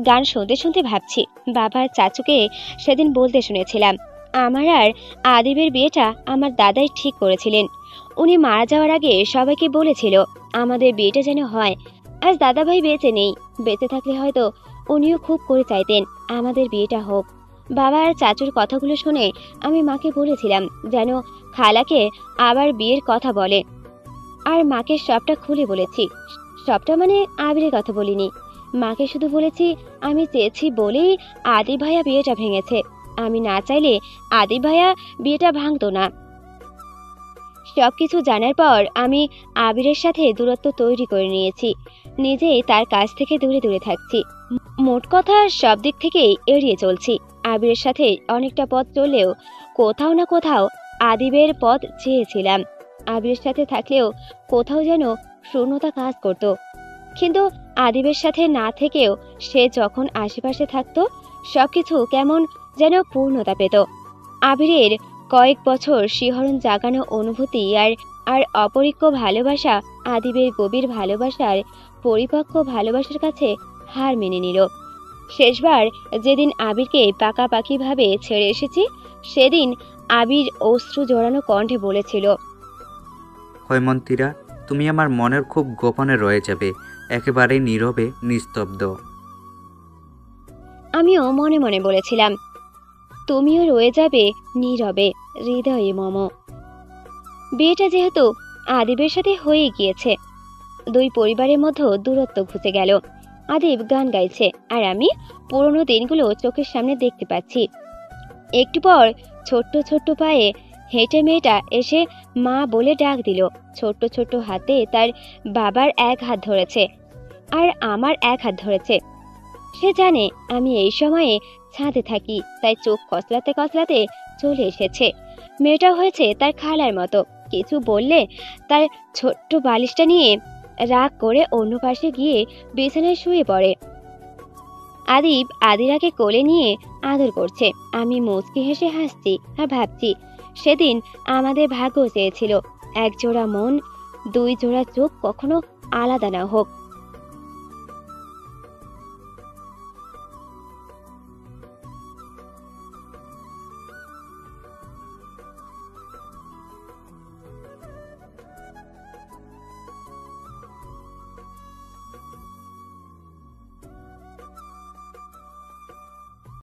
গান শুনতে শুনতে ভাবছি, বাবার চাচুকে সেদিন বলতে শুনেছিলাম আমার আর আদিবের বিয়েটা আমার দাদাই ঠিক করেছিলেন। উনি মারা যাওয়ার আগে সবাইকে বলেছিল আমাদের বিয়েটা যেন হয়। আজ দাদা ভাই বেঁচে নেই, বেঁচে থাকলে হয়তো উনিও খুব করে চাইতেন আমাদের বিয়েটা হোক। বাবা আর চাচুর কথাগুলো শুনে আমি মাকে বলেছিলাম যেন খালাকে আবার বিয়ের কথা বলে। আর মাকে সবটা খুলে বলেছি। সবটা মানে আবিরের কথা বলিনি। মাকে শুধু বলেছি আমি চেয়েছি বলেই আদিব ভাইয়া বিয়েটা ভেঙেছে। আমি না চাইলে আদিব ভাইয়া বিয়েটা ভাঙতো না। সবকিছু জানার পর আমি আবিরের সাথে দূরত্ব তৈরি করে নিয়েছি। নিজেই তার কাছ থেকে দূরে দূরে থাকছি। মোট কথা সব দিক থেকেই এড়িয়ে চলছি। আবিরের সাথে অনেকটা পথ চললেও কোথাও না কোথাও আদিবের পথ চেয়েছিলাম। আবিরের সাথে থাকলেও কোথাও যেন শূন্যতা কাজ করত। কিন্তু আদিবের সাথে না থেকেও সে যখন আশেপাশে থাকতো সবকিছু কেমন যেন পূর্ণতা পেত। আবিরের কয়েক বছর শিহরণ জাগানো অনুভূতি আর অপরিক্ষ ভালোবাসা আদিবের গভীর ভালোবাসার পরিপক্ক ভালোবাসার কাছে হার মেনে নিল। শেষবার যেদিন আবিরকে পাকাপাকিভাবে ছেড়ে এসেছি সেদিন আবির অশ্রু জড়ানো কণ্ঠে বলেছিল, হৈমন্তীরা, তুমি আমার মনের খুব গোপনে রয়ে যাবে, একেবারে নীরবে নিস্তব্ধ। আমিও মনে মনে বলেছিলাম তুমিও রয়ে যাবে নীরবে হৃদয়ে মম। বিয়েটা যেহেতু আদিবের সাথে হয়ে গিয়েছে, দুই পরিবারের মধ্যে দূরত্ব ঘুচে গেল। আদিব গান গাইছে আর আমি পুরনো দিনগুলো চোখের সামনে দেখতে পাচ্ছি। একটু পর ছোট্ট ছোট্ট পায়ে হেঁটে মেয়েটা এসে মা বলে ডাক দিল। ছোট্ট ছোট্ট হাতে তার বাবার এক হাত ধরেছে আর আমার এক হাত ধরেছে। সে জানে আমি এই সময়ে ছাদে থাকি, তাই চোখ কসলাতে কসলাতে চলে এসেছে। মেয়েটা হয়েছে তার খালার মতো। কিছু বললে তার ছোট্ট বালিশটা নিয়ে রাগ করে অন্য পাশে গিয়ে বিছানায় শুয়ে পড়ে। আদিব আদিরাকে কোলে নিয়ে আদর করছে। আমি মুচকি হেসে হাসছি আর ভাবছি সেদিন আমাদের ভাগ্য চেয়েছিল এক জোড়া মন, দুই জোড়া চোখ কখনো আলাদা না হোক।